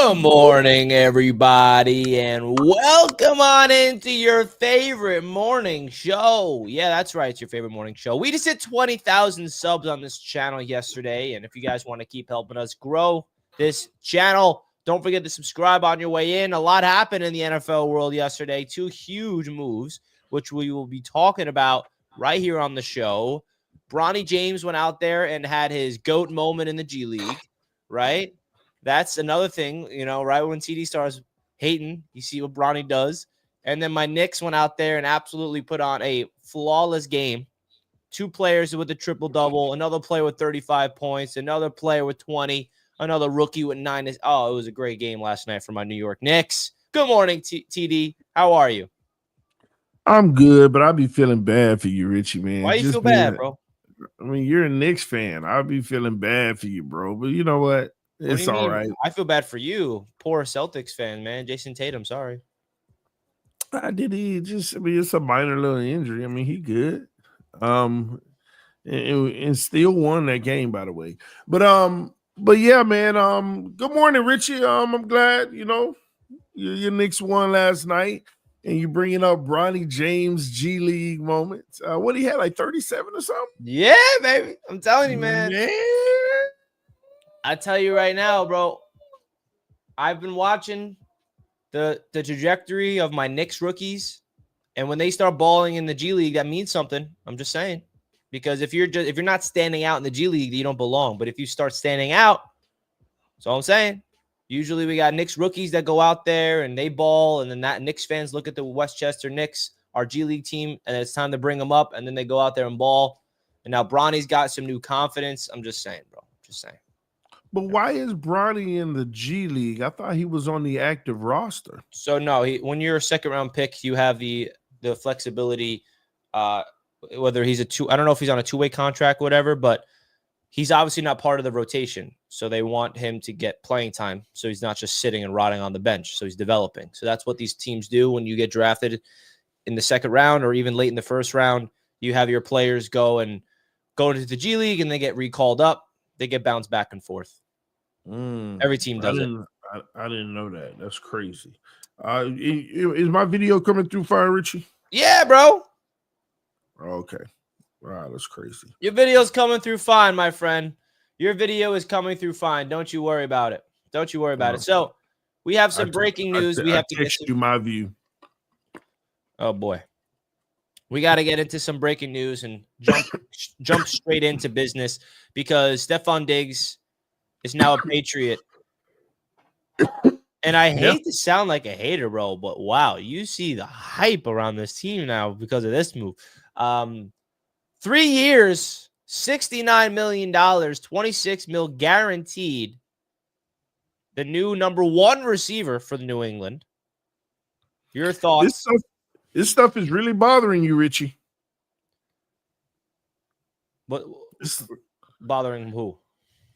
Good morning, everybody, and welcome on into your favorite morning show. Yeah, that's right. It's your favorite morning show. We just hit 20,000 subs on this channel yesterday, and if you guys want to keep helping us grow this channel, don't forget to subscribe on your way in. A lot happened in the NFL world yesterday. 2 huge moves, which we will be talking about right here on the show. Bronny James went out there and had his GOAT moment in the G League, right? That's another thing, right when TD starts hating, you see what Bronny does. And then my Knicks went out there and absolutely put on a flawless game. 2 players with a triple-double, another player with 35 points, another player with 20, another rookie with 9. Oh, it was a great game last night for my New York Knicks. Good morning, TD. How are you? I'm good, but I'll be feeling bad for you, Richie, man. Why you feel bad, bro? I mean, you're a Knicks fan. I'll be feeling bad for you, bro. But you know what? It's all right. I feel bad for you. Poor Celtics fan, man. Jason Tatum, sorry. It's a minor little injury. I mean, he good. And still won that game, by the way. But yeah, man. Good morning, Richie. I'm glad, your Knicks won last night. And you bringing up Bronny James G League moments. What he had, like 37 or something? Yeah, baby. I'm telling you, man. I tell you right now, bro. I've been watching the trajectory of my Knicks rookies, and when they start balling in the G League, that means something. I'm just saying, because if you're not standing out in the G League, you don't belong. But if you start standing out, that's all I'm saying. Usually we got Knicks rookies that go out there and they ball, and then that Knicks fans look at the Westchester Knicks, our G League team, and it's time to bring them up, and then they go out there and ball. And now Bronny's got some new confidence. I'm just saying, bro. Just saying. But why is Bronny in the G League? I thought he was on the active roster. So no, when you're a second-round pick, you have the flexibility. Whether he's I don't know if he's on a 2-way contract, whatever, but he's obviously not part of the rotation. So they want him to get playing time, so he's not just sitting and rotting on the bench. So he's developing. So that's what these teams do when you get drafted in the second round or even late in the first round. You have your players go into the G League and they get recalled up. They get bounced back and forth. Every team does it. I didn't know that. That's crazy. Is my video coming through fine, Richie? Yeah, bro. Okay. Wow, that's crazy. Your video's coming through fine, my friend. Your video is coming through fine. Don't you worry about it. Don't you worry about it. So we have some breaking news. We have to text you my view. Oh boy. We got to get into some breaking news and jump straight into business, because Stefon Diggs is now a Patriot. And I hate to sound like a hater, bro, but wow, you see the hype around this team now because of this move. 3 years, $69 million, $26 million guaranteed. The new number 1 receiver for the New England. Your thoughts? This stuff is really bothering you, Richie. What bothering who?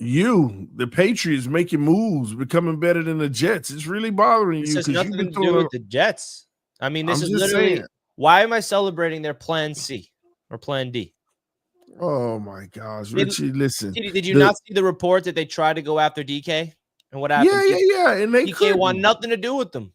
You, the Patriots making moves, becoming better than the Jets. It's really bothering you. This has nothing to do with the Jets. I mean, this is literally saying. Why am I celebrating their plan C or plan D? Oh my gosh, Richie, listen. Did you not see the report that they tried to go after DK? And what happened? Yeah. And DK want nothing to do with them.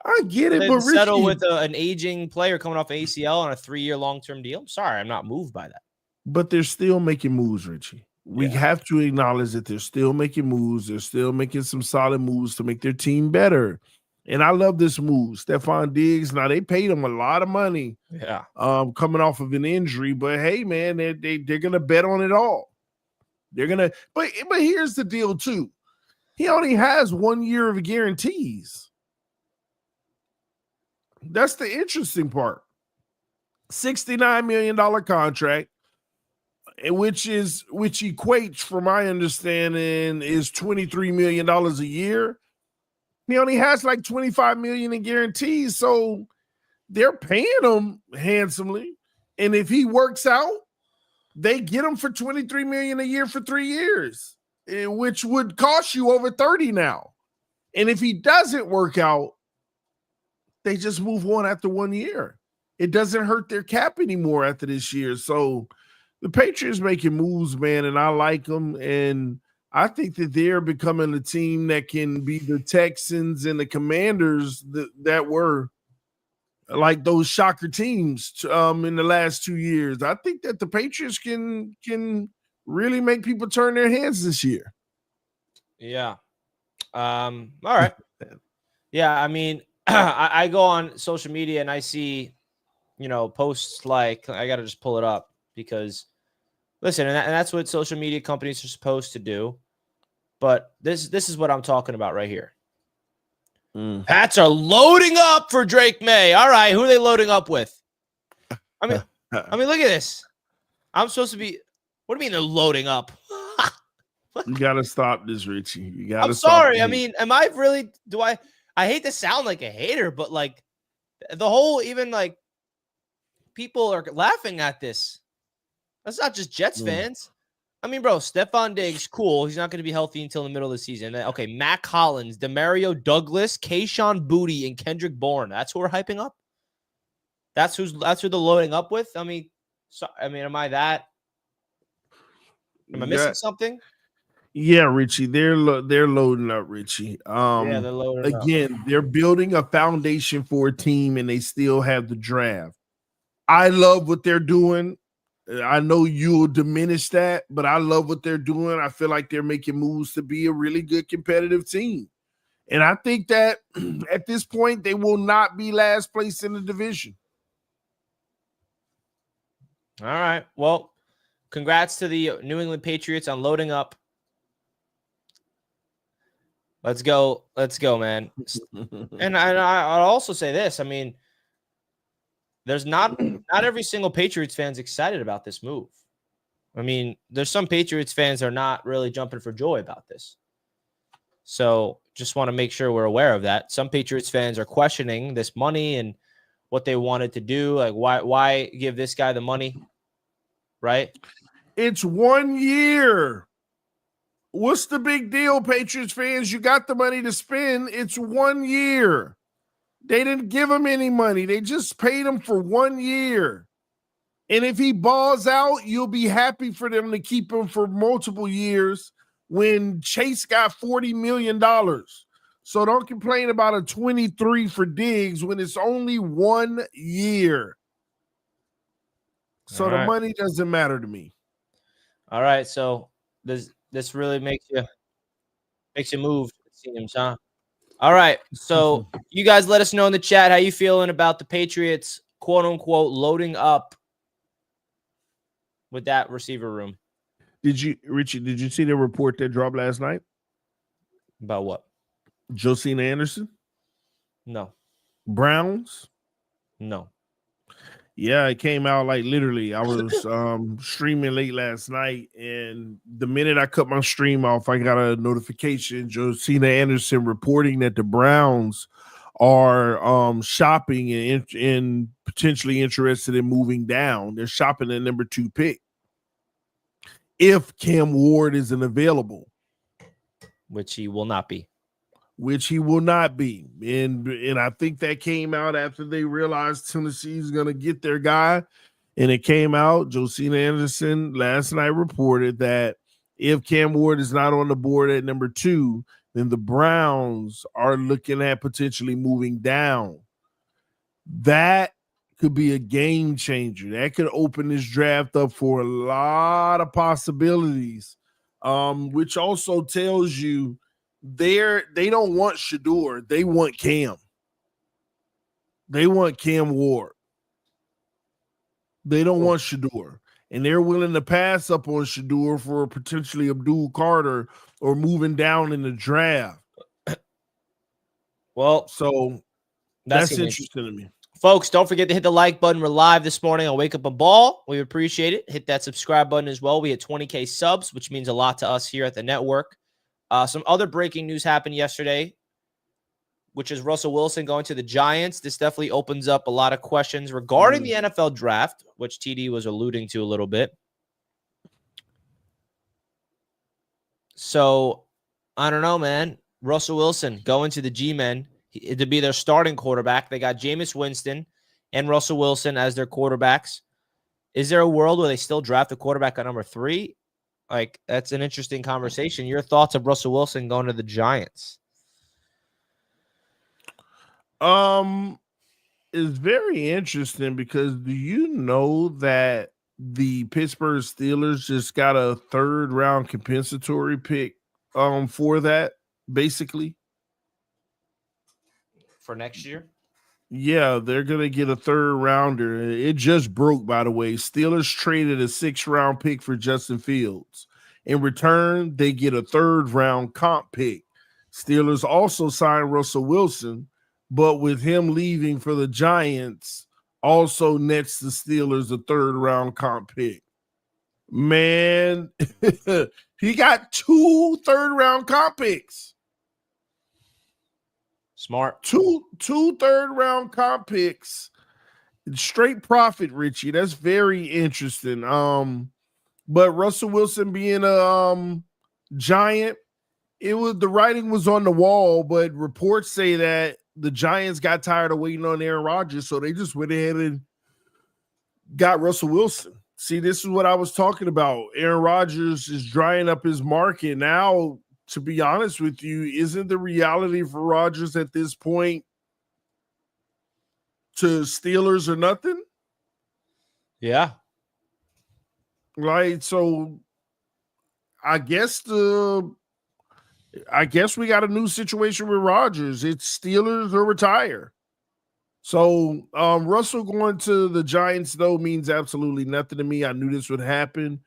I get it, but settle with an aging player coming off ACL on a 3-year long-term deal. Sorry, I'm not moved by that. But they're still making moves, Richie. We have to acknowledge that they're still making moves. They're still making some solid moves to make their team better. And I love this move. Stefon Diggs, now they paid him a lot of money. Yeah. Coming off of an injury. But hey, man, they're gonna bet on it all. They're gonna, but here's the deal, too. He only has 1 year of guarantees. That's the interesting part. $69 million contract, which equates, from my understanding, is $23 million a year. He only has like $25 million in guarantees, so they're paying him handsomely. And if he works out, they get him for $23 million a year for 3 years, which would cost you over 30 now. And if he doesn't work out, they just move on after 1 year. It doesn't hurt their cap anymore after this year. So the Patriots making moves, man, and I like them. And I think that they're becoming a team that can be the Texans and the Commanders that were like those shocker teams in the last 2 years. I think that the Patriots can really make people turn their heads this year. Yeah. All right. Yeah, I mean, I go on social media and I see, posts like, I got to just pull it up because, listen, and that's what social media companies are supposed to do. But this is what I'm talking about right here. Pats are loading up for Drake May. All right, who are they loading up with? I mean, look at this. I'm supposed to be. What do you mean they're loading up? You got to stop this, Richie. You got to. I'm sorry. I mean, am I really? Do I? I hate to sound like a hater, but like the whole, even like people are laughing at this. That's not just Jets fans. I mean, bro, Stefon Diggs, cool. He's not going to be healthy until the middle of the season. Okay, Mac Hollins, Demario Douglas, Kayshon Boutte, and Kendrick Bourne. That's who we're hyping up. That's who they're loading up with. I mean, am I that? Am I missing something? Yeah, Richie, they're loading up, Richie. Yeah, they're loading up. Again, they're building a foundation for a team, and they still have the draft. I love what they're doing. I know you'll diminish that, but I love what they're doing. I feel like they're making moves to be a really good competitive team. And I think that at this point, they will not be last place in the division. All right. Well, congrats to the New England Patriots on loading up. Let's go, man. And I'll also say this. I mean, there's not every single Patriots fan's excited about this move. I mean, there's some Patriots fans that are not really jumping for joy about this. So just want to make sure we're aware of that. Some Patriots fans are questioning this money and what they wanted to do. Like, why give this guy the money? Right? It's 1 year. What's the big deal, Patriots fans? You got the money to spend. It's 1 year. They didn't give him any money. They just paid him for 1 year. And if he balls out, you'll be happy for them to keep him for multiple years when Chase got $40 million. So don't complain about a 23 for Diggs when it's only 1 year. So the money doesn't matter to me. All right. So this really makes you move, it seems, huh? All right. So you guys let us know in the chat how you feeling about the Patriots, quote unquote, loading up with that receiver room. Richie, did you see the report that dropped last night? About what? Josina Anderson? No. Browns? No. Yeah, it came out like literally. I was streaming late last night, and the minute I cut my stream off, I got a notification. Josina Anderson reporting that the Browns are shopping and potentially interested in moving down. They're shopping at number 2 pick if Cam Ward isn't available, which he will not be. And I think that came out after they realized Tennessee's going to get their guy. And it came out, Josina Anderson last night reported that if Cam Ward is not on the board at number 2, then the Browns are looking at potentially moving down. That could be a game changer. That could open this draft up for a lot of possibilities, which also tells you they don't want Shedeur. They want Cam. They want Cam Ward. They don't want Shedeur. And they're willing to pass up on Shedeur for potentially Abdul Carter or moving down in the draft. Well, so that's interesting to me. Folks, don't forget to hit the like button. We're live this morning on Wake Up a Ball. We appreciate it. Hit that subscribe button as well. We hit 20K subs, which means a lot to us here at the network. Some other breaking news happened yesterday, which is Russell Wilson going to the Giants. This definitely opens up a lot of questions regarding the NFL draft, which TD was alluding to a little bit. So, I don't know, man. Russell Wilson going to the G-Men to be their starting quarterback. They got Jameis Winston and Russell Wilson as their quarterbacks. Is there a world where they still draft a quarterback at number 3? Like, that's an interesting conversation. Your thoughts of Russell Wilson going to the Giants? It's very interesting because do you know that the Pittsburgh Steelers just got a 3rd round compensatory pick for that, basically? For next year? Yeah, they're gonna get a 3rd rounder. It just broke, by the way. Steelers traded a 6th round pick for Justin Fields. In return, they get a 3rd round comp pick. Steelers also signed Russell Wilson, but with him leaving for the Giants, also nets the Steelers a 3rd round comp pick. Man, he got 2 3rd round comp picks. Smart. Two 3rd round comp picks. Straight profit, Richie. That's very interesting. But Russell Wilson being a Giant, the writing was on the wall, but reports say that the Giants got tired of waiting on Aaron Rodgers, so they just went ahead and got Russell Wilson. See, this is what I was talking about. Aaron Rodgers is drying up his market now. To be honest with you, isn't the reality for Rodgers at this point to Steelers or nothing? Yeah. Right. So I guess we got a new situation with Rodgers. It's Steelers or retire. So Russell going to the Giants, though, means absolutely nothing to me. I knew this would happen.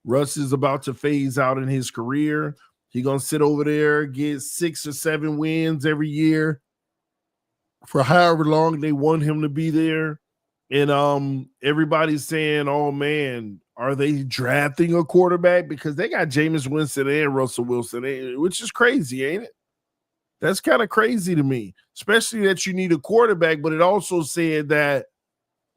Russ is about to phase out in his career. He's going to sit over there, get 6 or 7 wins every year for however long they want him to be there. And everybody's saying, oh, man, are they drafting a quarterback? Because they got Jameis Winston and Russell Wilson, which is crazy, ain't it? That's kind of crazy to me, especially that you need a quarterback. But it also said that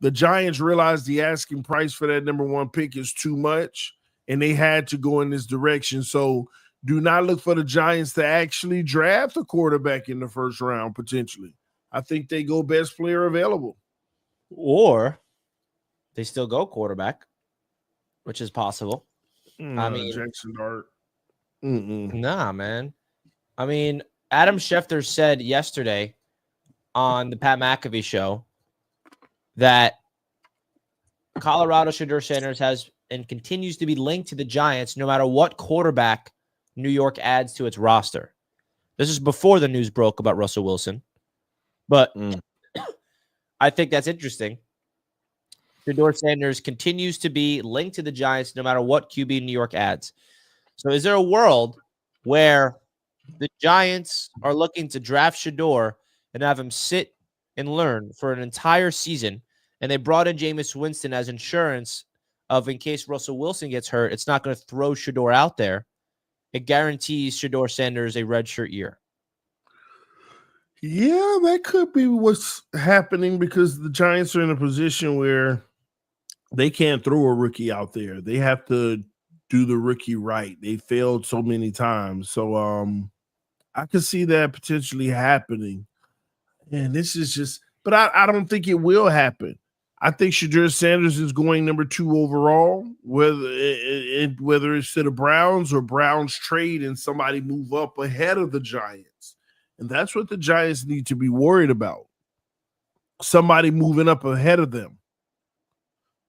the Giants realized the asking price for that number 1 pick is too much, and they had to go in this direction. So do not look for the Giants to actually draft a quarterback in the 1st round, potentially. I think they go best player available. Or they still go quarterback, which is possible. I mean, Jackson Dart. Nah, man. I mean, Adam Schefter said yesterday on the Pat McAfee show that Colorado Shedeur Sanders has and continues to be linked to the Giants no matter what quarterback New York adds to its roster. This is before the news broke about Russell Wilson. But I think that's interesting. Shedeur Sanders continues to be linked to the Giants no matter what QB New York adds. So is there a world where the Giants are looking to draft Shedeur and have him sit and learn for an entire season, and they brought in Jameis Winston as insurance of in case Russell Wilson gets hurt, it's not going to throw Shedeur out there. It guarantees Shedeur Sanders a redshirt year. Yeah, that could be what's happening because the Giants are in a position where they can't throw a rookie out there. They have to do the rookie right. They failed so many times. So I could see that potentially happening. And this is just, but I don't think it will happen. I think Shedeur Sanders is going number 2 overall, whether it's to the Browns or Browns trade and somebody move up ahead of the Giants. And that's what the Giants need to be worried about. Somebody moving up ahead of them.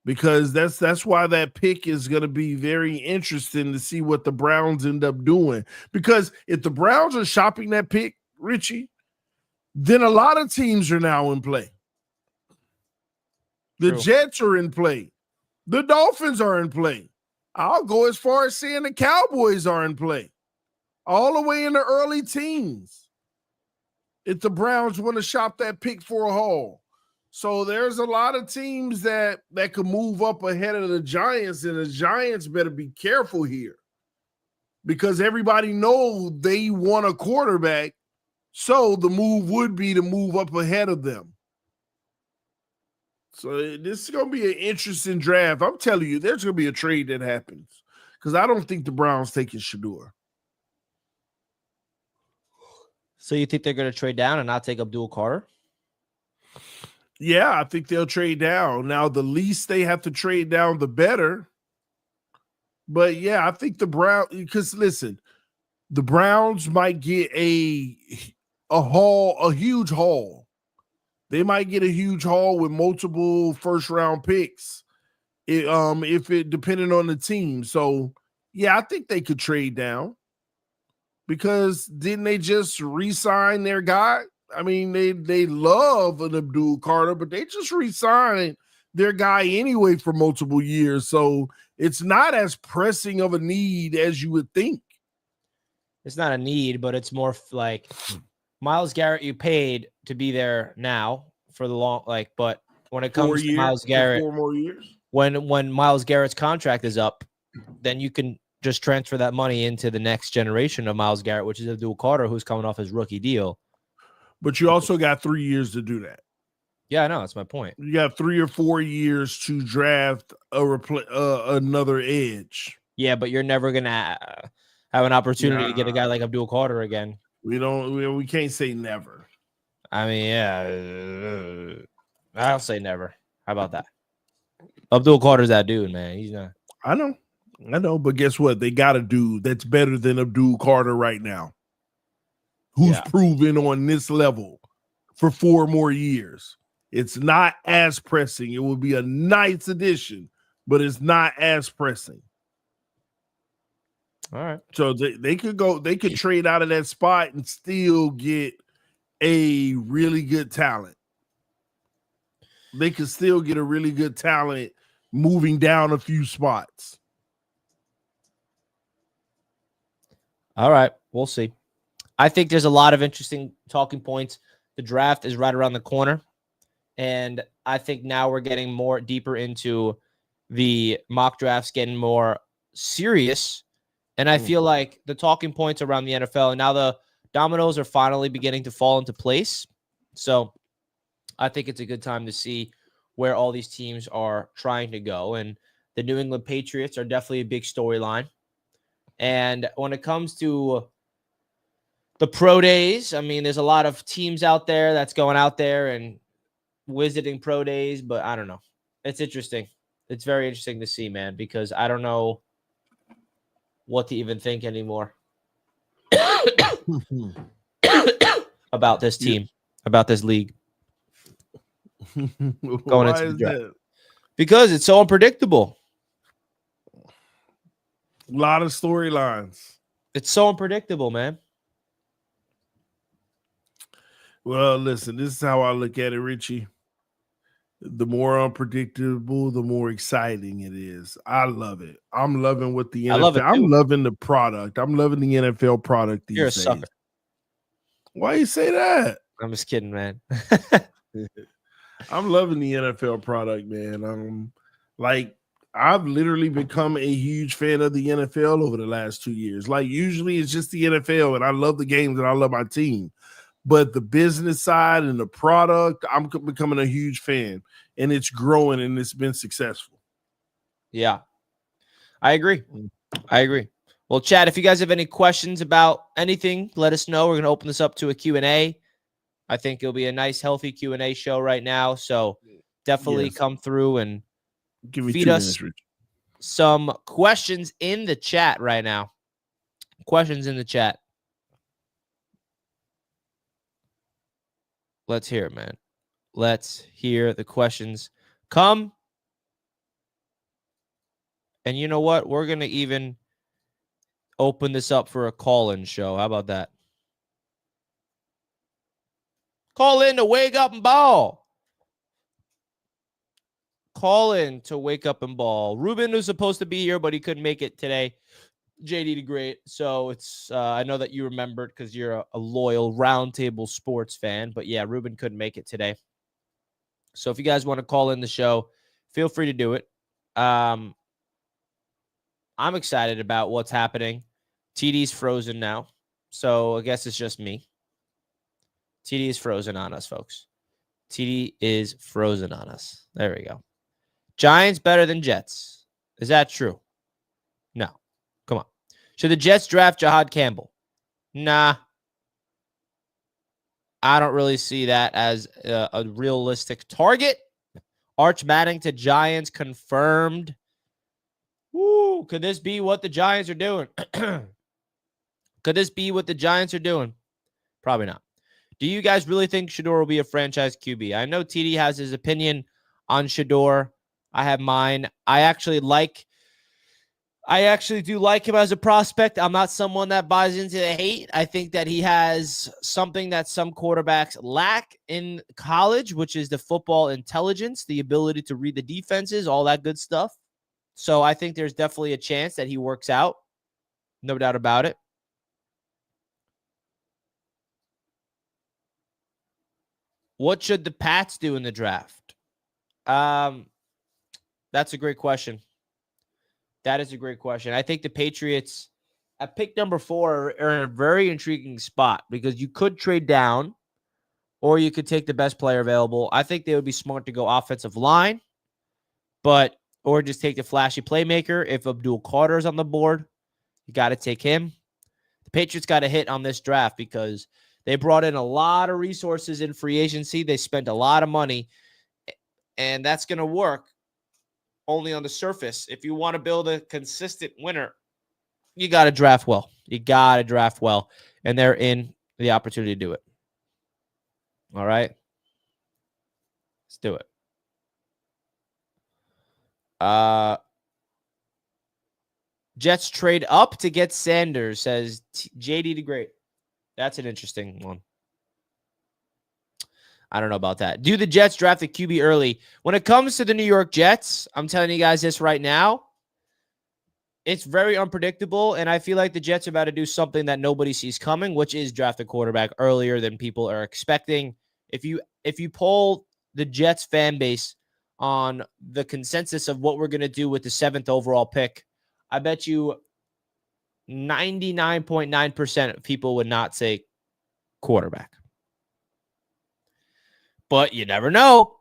Because that's why that pick is going to be very interesting to see what the Browns end up doing. Because if the Browns are shopping that pick, Richie, then a lot of teams are now in play. The True. Jets are in play. The Dolphins are in play. I'll go as far as saying the Cowboys are in play. All the way in the early teens. If the Browns want to shop that pick for a haul. So there's a lot of teams that could move up ahead of the Giants, and the Giants better be careful here because everybody knows they want a quarterback, so the move would be to move up ahead of them. So this is going to be an interesting draft. I'm telling you, there's going to be a trade that happens because I don't think the Browns taking Shedeur. So you think they're going to trade down and not take Abdul Carter? Yeah, I think they'll trade down. Now, the least they have to trade down, the better. But yeah, I think the Browns, because listen, the Browns might get a huge haul. They might get a huge haul with multiple first round picks. If it depending on the team. So yeah, I think they could trade down because didn't they just re-sign their guy? I mean, they love an Abdul Carter, but they just re-signed their guy anyway for multiple years. So it's not as pressing of a need as you would think. It's not a need, but it's more like Myles Garrett, you paid to be there now for the long, but when it comes to Myles Garrett, 4 more years. When Myles Garrett's contract is up, then you can just transfer that money into the next generation of Myles Garrett, which is Abdul Carter, who's coming off his rookie deal. But you also got 3 years to do that. Yeah, I know. That's my point. You got 3 or 4 years to draft another edge. Yeah, but you're never gonna have an opportunity to get a guy like Abdul Carter again. We can't say never. I mean, yeah, I'll say never. How about that? Abdul Carter's that dude, man. He's not. I know, but guess what? They got a dude that's better than Abdul Carter right now, who's proven on this level for 4 more years. It's not as pressing. It would be a nice addition, but it's not as pressing. All right. So they could trade out of that spot and still get a really good talent. They could still get a really good talent moving down a few spots. All right. We'll see. I think there's a lot of interesting talking points. The draft is right around the corner. And I think now we're getting more deeper into the mock drafts, getting more serious. And I feel like the talking points around the NFL, and now the dominoes are finally beginning to fall into place. So I think it's a good time to see where all these teams are trying to go. And the New England Patriots are definitely a big storyline. And when it comes to the pro days, I mean, there's a lot of teams out there that's going out there and visiting pro days, but I don't know. It's interesting. It's very interesting to see, man, because I don't know what to even think anymore about this team, about this league. Going into the draft. Because it's so unpredictable. A lot of storylines. It's so unpredictable, man. Well, listen, this is how I look at it, Richie. The more unpredictable, the more exciting it is. I love it. I'm loving what the NFL. I'm loving the product. I'm loving the NFL product these days. You're a sucker. Why you say that? I'm just kidding, man. I'm loving the NFL product, man. I've literally become a huge fan of the NFL over the last 2 years. Like, usually it's just the NFL, and I love the games and I love my team. But the business side and the product, I'm becoming a huge fan, and it's growing and it's been successful. Yeah, I agree. Well, Chad, if you guys have any questions about anything, let us know. We're going to open this up to a Q&A. I think it'll be a nice, healthy Q&A show right now. So definitely come through and feed us some questions in the chat right now. Questions in the chat. Let's hear it, man. Let's hear the questions come. And you know what? We're going to even open this up for a call-in show. How about that? Call in to wake up and ball. Call in to wake up and ball. Ruben was supposed to be here, but he couldn't make it today. JD the Great. So it's I know that you remembered because you're a loyal Roundtable sports fan. But yeah, Ruben couldn't make it today. So if you guys want to call in the show, feel free to do it. I'm excited about what's happening. TD's frozen now. So I guess it's just me. TD is frozen on us, folks. TD is frozen on us. There we go. Giants better than Jets. Is that true? No. Come on. Should the Jets draft Jahad Campbell? Nah. I don't really see that as a realistic target. Arch Manning to Giants confirmed. Woo, could this be what the Giants are doing? Could this be what the Giants are doing? Probably not. Do you guys really think Shedeur will be a franchise QB? I know TD has his opinion on Shedeur. I have mine. I actually do like him as a prospect. I'm not someone that buys into the hate. I think that he has something that some quarterbacks lack in college, which is the football intelligence, the ability to read the defenses, all that good stuff. So I think there's definitely a chance that he works out. No doubt about it. What should the Pats do in the draft? That's a great question. That is a great question. I think the Patriots at pick number 4 are in a very intriguing spot because you could trade down or you could take the best player available. I think they would be smart to go offensive line, or just take the flashy playmaker. If Abdul Carter is on the board, you got to take him. The Patriots got to hit on this draft because they brought in a lot of resources in free agency. They spent a lot of money, and that's going to work only on the surface. If you want to build a consistent winner, you got to draft well. You got to draft well, and they're in the opportunity to do it. All right? Let's do it. Jets trade up to get Sanders, says JD the Great. That's an interesting one. I don't know about that. Do the Jets draft the QB early? When it comes to the New York Jets, I'm telling you guys this right now, it's very unpredictable, and I feel like the Jets are about to do something that nobody sees coming, which is draft a quarterback earlier than people are expecting. If you poll the Jets fan base on the consensus of what we're going to do with the 7th overall pick, I bet you 99.9% of people would not say quarterback. But you never know.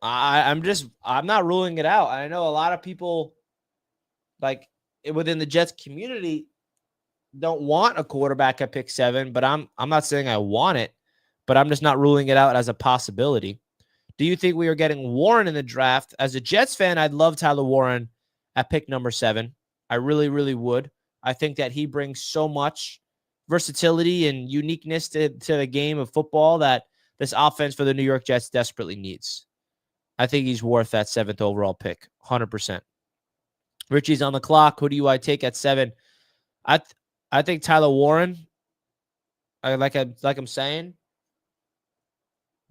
I'm not ruling it out. I know a lot of people like within the Jets community don't want a quarterback at pick 7, but I'm not saying I want it, but I'm just not ruling it out as a possibility. Do you think we are getting Warren in the draft? As a Jets fan, I'd love Tyler Warren at pick number 7. I really, really would. I think that he brings so much versatility and uniqueness to the game of football that this offense for the New York Jets desperately needs. I think he's worth that 7th overall pick, 100%. Richie's on the clock. Who do I take at 7? I think Tyler Warren. Like I'm saying.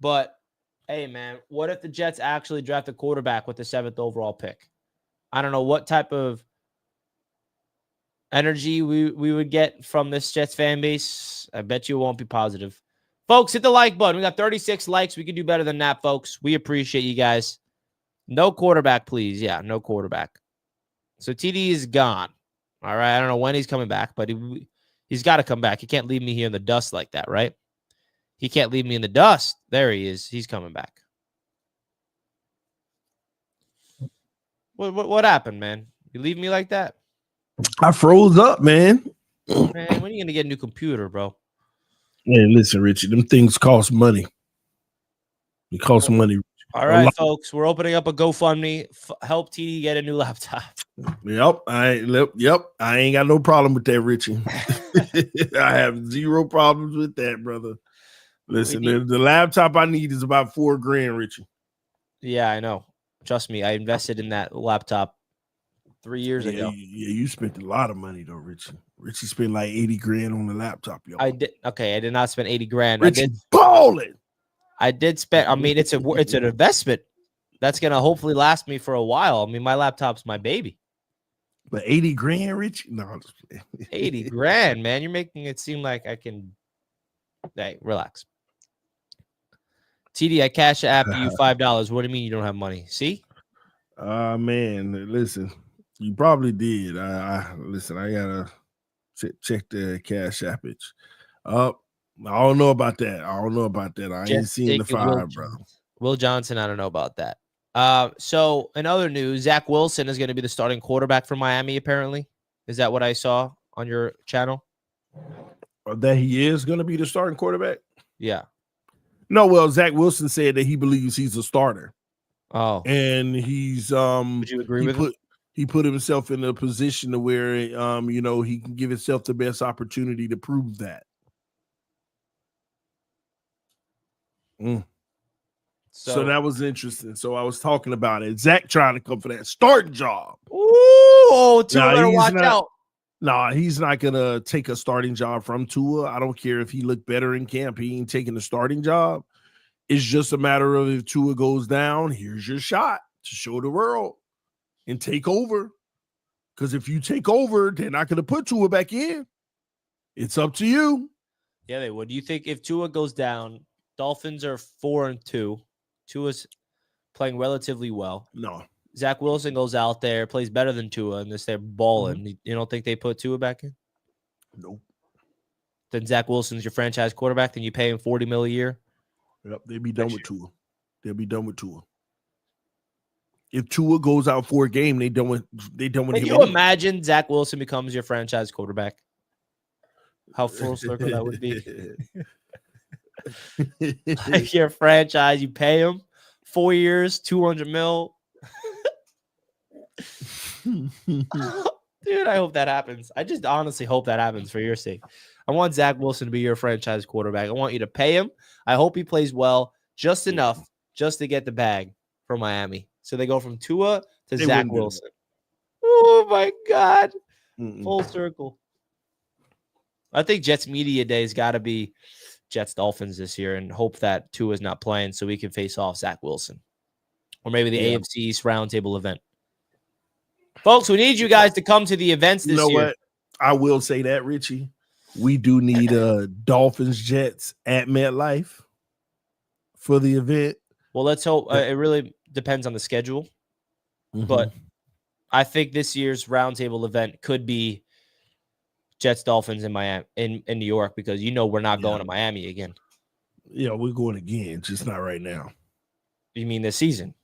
But hey, man, what if the Jets actually draft a quarterback with the 7th overall pick? I don't know what type of energy we would get from this Jets fan base. I bet you it won't be positive. Folks, hit the like button. We got 36 likes. We can do better than that, folks. We appreciate you guys. No quarterback, please. Yeah, no quarterback. So TD is gone. All right. I don't know when he's coming back, but he's got to come back. He can't leave me here in the dust like that, right? He can't leave me in the dust. There he is. He's coming back. What happened, man? You leave me like that? I froze up, man. Man, when are you going to get a new computer, bro? Man, listen, Richie, them things cost money. It costs money. All right, folks, we're opening up a GoFundMe. Help TD get a new laptop. Yep, I ain't got no problem with that, Richie. I have zero problems with that, brother. Listen, the laptop I need is about $4,000, Richie. Yeah, I know. Trust me, I invested in that laptop 3 years ago. Yeah, you spent a lot of money though, Richie. Richie spent like $80,000 on the laptop, yo. I did. Okay, I did not spend $80,000. Richie balling. I did spend. I mean, it's an investment that's gonna hopefully last me for a while. I mean, my laptop's my baby. But $80,000, Richie? No, $80,000, man. You're making it seem like I can. Hey, relax. TD, I cash app you $5. What do you mean you don't have money? See? Man, listen, you probably did. Listen, I gotta check the cash appage. I don't know about that. I ain't seen the 5, brother. Will Johnson, I don't know about that. So in other news, Zach Wilson is going to be the starting quarterback for Miami, apparently. Is that what I saw on your channel? That he is going to be the starting quarterback? Yeah. No, well, Zach Wilson said that he believes he's a starter. Oh. And he's Would you agree with him? he put himself in a position to where, he can give himself the best opportunity to prove that. So that was interesting. So I was talking about it. Zach trying to come for that starting job. Ooh, Tua better watch out. Nah, he's not going to take a starting job from Tua. I don't care if he looked better in camp. He ain't taking a starting job. It's just a matter of if Tua goes down, here's your shot to show the world and take over. Because if you take over, they're not going to put Tua back in. It's up to you. Yeah, they would. Do you think if Tua goes down, Dolphins are 4-2. Tua's playing relatively well. No. Zach Wilson goes out there, plays better than Tua, and they're balling. Mm-hmm. You don't think they put Tua back in? Nope. Then Zach Wilson's your franchise quarterback, then you pay him $40 million a year? Yep, they'd be done with Tua. They'll be done with Tua. If Tua goes out for a game, they done with him. Can you imagine Zach Wilson becomes your franchise quarterback? How full circle that would be. Like your franchise, you pay him 4 years, $200 million. Dude, I hope that happens. I just honestly hope that happens for your sake. I want Zach Wilson to be your franchise quarterback. I want you to pay him. I hope he plays well, just enough, just to get the bag for Miami. So they go from Tua to Zach Wilson. Oh, my God. Full circle. I think Jets Media Day's got to be Jets Dolphins this year and hope that Tua's not playing so we can face off Zach Wilson. Or maybe the AFC East Roundtable event. Folks, we need you guys to come to the events this year. You know what? I will say that, Richie. We do need Dolphins Jets at MetLife for the event. Well, let's hope. It really depends on the schedule. Mm-hmm. But I think this year's Roundtable event could be Jets Dolphins in Miami in New York, because we're not going to Miami again. Yeah, we're going again, just not right now. You mean this season?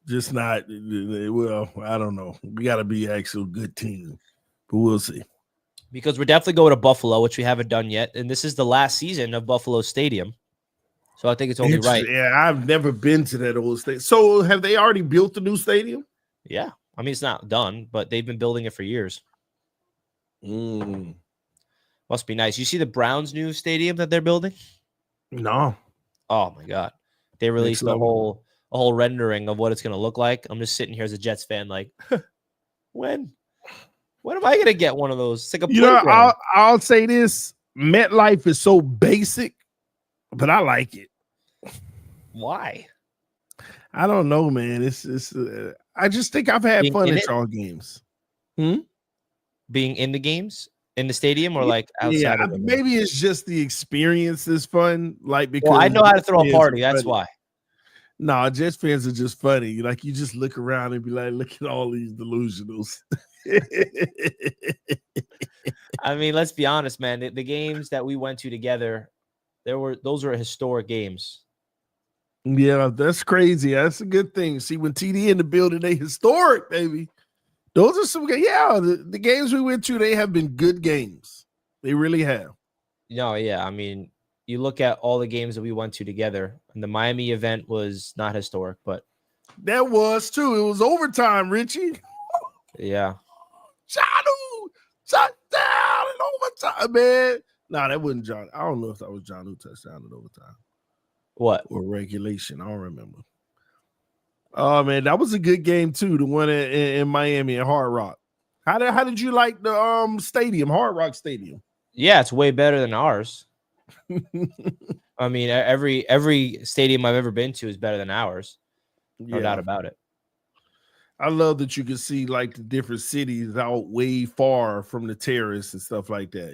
Just not. Well, I don't know. We got to be actually a good team, but we'll see. Because we're definitely going to Buffalo, which we haven't done yet, and this is the last season of Buffalo Stadium, so I think it's only right. Yeah, I've never been to that old stadium. So, have they already built the new stadium? Yeah, I mean it's not done, but they've been building it for years. Must be nice. You see the Browns' new stadium that they're building? No. Oh my God! They released a whole rendering of what it's going to look like. I'm just sitting here as a Jets fan, like, when am I going to get one of those? It's like a playground. I'll say this: MetLife is so basic, but I like it. Why? I don't know, man. It's I just think I've had fun at all games. Being in the games, in the stadium, or like outside of them? Maybe it's just the experience is fun. Like, because I know how to throw a party. That's why. No, Jets fans are just funny. Like, you just look around and be like, look at all these delusionals. I mean, let's be honest, man. The games that we went to together, those were historic games. Yeah, that's crazy. That's a good thing. See, when TD in the building, they historic, baby. Those are some. Yeah, the games we went to, they have been good games. They really have. No, yeah. I mean, you look at all the games that we went to together, and the Miami event was not historic, but that was too. It was overtime, Richie. Yeah. John shut down in overtime, man. Nah, that wasn't John. I don't know if that was John who touchdown in overtime. What? Or regulation. I don't remember. Oh, man, that was a good game, too. The one in Miami at Hard Rock. How did you like the stadium, Hard Rock Stadium? Yeah, it's way better than ours. I mean, every stadium I've ever been to is better than ours. No doubt about it. I love that you can see like the different cities out way far from the terrace and stuff like that,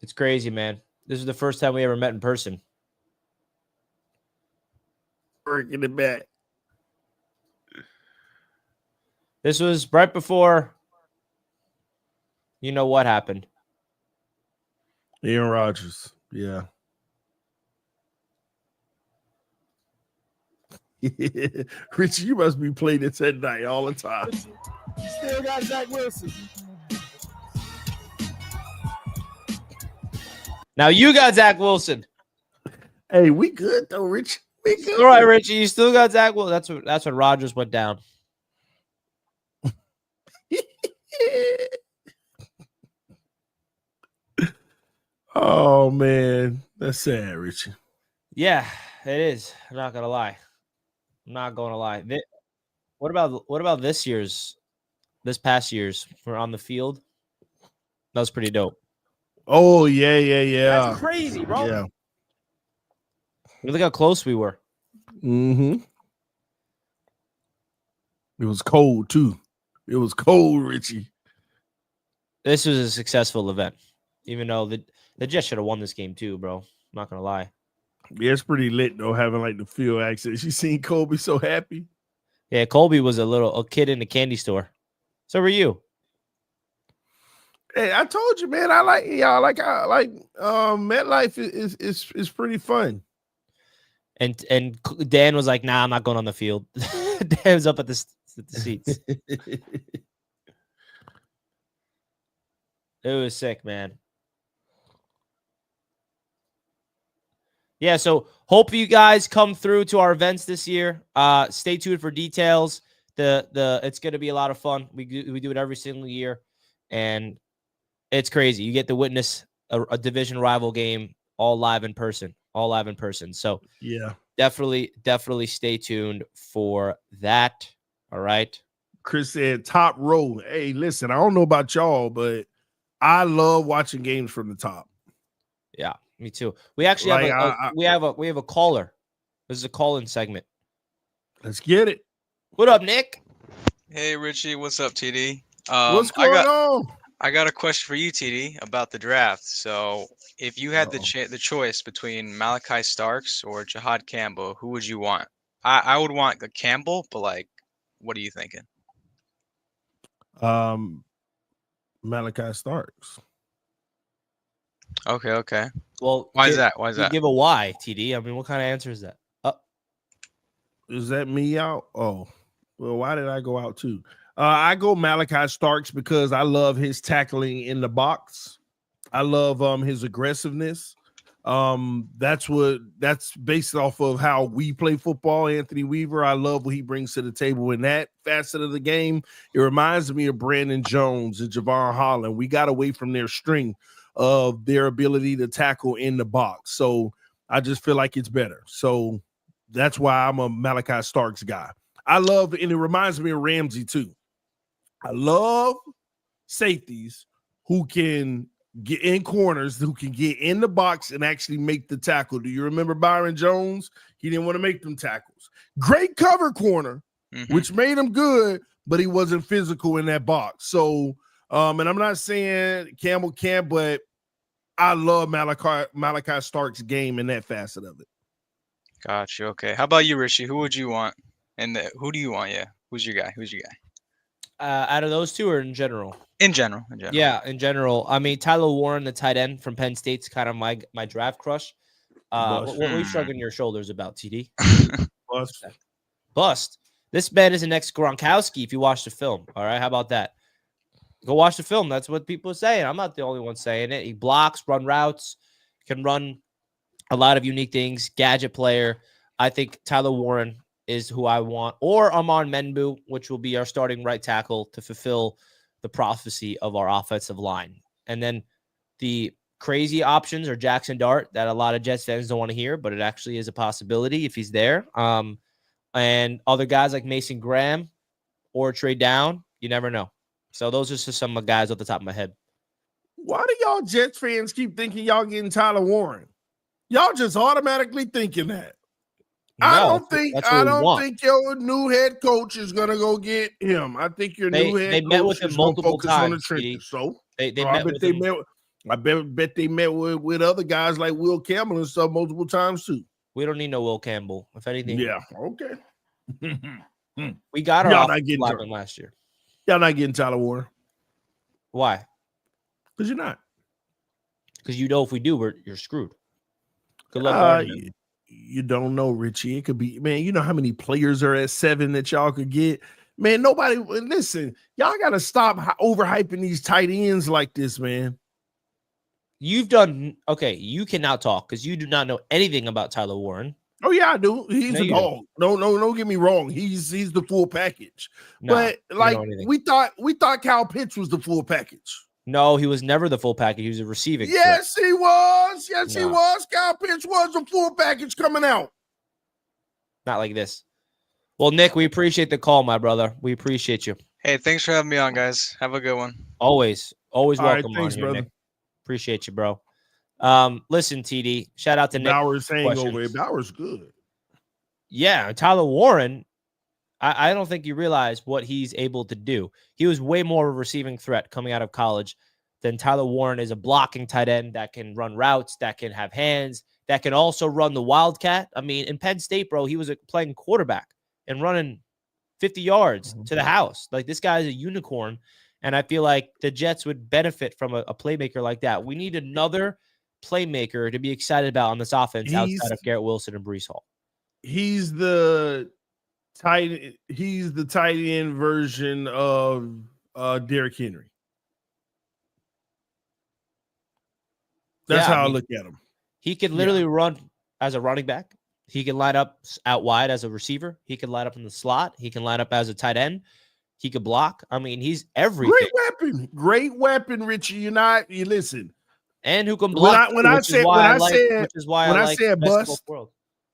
It's crazy, man. This is the first time we ever met in person. Working it back. This was right before what happened. Aaron Rodgers. Yeah. Richie, you must be playing this at night all the time. Still got Zach Wilson. Now you got Zach Wilson. Hey, we good though, Rich. Be good. All right, Richie, you still got Zach Wilson. That's when Rodgers went down. Oh man, that's sad, Richie. Yeah, it is. I'm not gonna lie. I'm not gonna lie. What about this past year's for on the field? That was pretty dope. Oh yeah. That's crazy, bro. Yeah. Look how close we were. Mm-hmm. It was cold too. It was cold, Richie. This was a successful event, even though the Jets should have won this game too, bro. I'm not gonna lie. Yeah, it's pretty lit though, having like the field access. You seen Kobe so happy? Yeah, Colby was a kid in a candy store. So were you. Hey, I told you, man. I like MetLife is pretty fun. And Dan was like, "Nah, I'm not going on the field." Dan was up at the seats. It was sick, man. Yeah, so hope you guys come through to our events this year. Stay tuned for details. It's going to be a lot of fun. We do it every single year, and it's crazy. You get to witness a division rival game all live in person. So Yeah, definitely stay tuned for that. All right. Chris said top row. Hey, listen, I don't know about y'all, but I love watching games from the top. Yeah, me too. We actually have a caller. This is a call-in segment. Let's get it. What up, Nick? Hey Richie, what's up, TD? What's going on? I got a question for you, TD, about the draft. So, if you had the choice between Malachi Starks or Jihad Campbell, who would you want? I would want the Campbell, but like, what are you thinking? Malachi Starks. Okay. Well, Why is that? Why is that? Give a why, TD. I mean, what kind of answer is that? Is that me out? Oh, well, why did I go out too? I go Malachi Starks because I love his tackling in the box. I love his aggressiveness. That's based off of how we play football. Anthony Weaver, I love what he brings to the table in that facet of the game. It reminds me of Brandon Jones and Javon Holland. We got away from their string of their ability to tackle in the box. So I just feel like it's better. So that's why I'm a Malachi Starks guy. And it reminds me of Ramsey too. I love safeties who can get in corners, who can get in the box and actually make the tackle. Do you remember Byron Jones? He didn't want to make them tackles. Great cover corner, which made him good, but he wasn't physical in that box. So, and I'm not saying Campbell can't, but I love Malachi Stark's game in that facet of it. Gotcha. Okay. How about you, Richie? Who would you want? And who do you want? Yeah. Who's your guy? Out of those two, or in general? In general. Yeah, in general. I mean, Tyler Warren, the tight end from Penn State's kind of my draft crush. What are you shrugging your shoulders about, TD? Bust. This man is an ex-Gronkowski if you watch the film. All right, how about that? Go watch the film. That's what people are saying. I'm not the only one saying it. He blocks, run routes, can run a lot of unique things. Gadget player. I think Tyler Warren is who I want, or Amon Menbu, which will be our starting right tackle to fulfill the prophecy of our offensive line. And then the crazy options are Jackson Dart that a lot of Jets fans don't want to hear, but it actually is a possibility if he's there. And other guys like Mason Graham or Trey Down, you never know. So those are just some of the guys off the top of my head. Why do y'all Jets fans keep thinking y'all getting Tyler Warren? Y'all just automatically thinking that. No, I don't think your new head coach is gonna go get him. I think your new head coach met with him is gonna multiple focus times, on the trenches. So I bet they met with other guys like Will Campbell and stuff multiple times too. We don't need no Will Campbell. If anything, yeah, okay. We got our offensive lineman last year. Y'all not getting Tyler Warren. Why? Because you're not. Because you know if we do, you're screwed. Good luck. You don't know, Richie. It could be, man, you know how many players are at 7 that y'all could get? Man, nobody, listen, y'all got to stop overhyping these tight ends like this, man. You cannot talk because you do not know anything about Tyler Warren. Oh yeah, I do. He's No, a you don't. dog. No, don't get me wrong. He's the full package. No, But you like don't know anything. we thought Kyle Pitts was the full package. No, he was never the full package. He was a receiving threat. Yes, he was. Yes, he No. was. Kyle Pitts was the full package coming out. Not like this. Well, Nick, we appreciate the call, my brother. We appreciate you. Hey, thanks for having me on, guys. Have a good one. Always All right, welcome thanks, on here, brother. Nick. Appreciate you, bro. Listen, TD, shout out to Nick. Bowers hangover. Questions. Bowers good. Yeah, Tyler Warren, I don't think you realize what he's able to do. He was way more of a receiving threat coming out of college than Tyler Warren is a blocking tight end that can run routes, that can have hands, that can also run the Wildcat. I mean, in Penn State, bro, he was playing quarterback and running 50 yards to the house. Like, this guy is a unicorn, and I feel like the Jets would benefit from a playmaker like that. We need another playmaker to be excited about on this offense outside of Garrett Wilson and Breece Hall. He's the tight end version of Derrick Henry. That's how I look at him. He can literally run as a running back. He can line up out wide as a receiver. He can line up in the slot. He can line up as a tight end. He could block. I mean, he's everything. Great weapon, Richie. You listen. And who can block? When I said bust,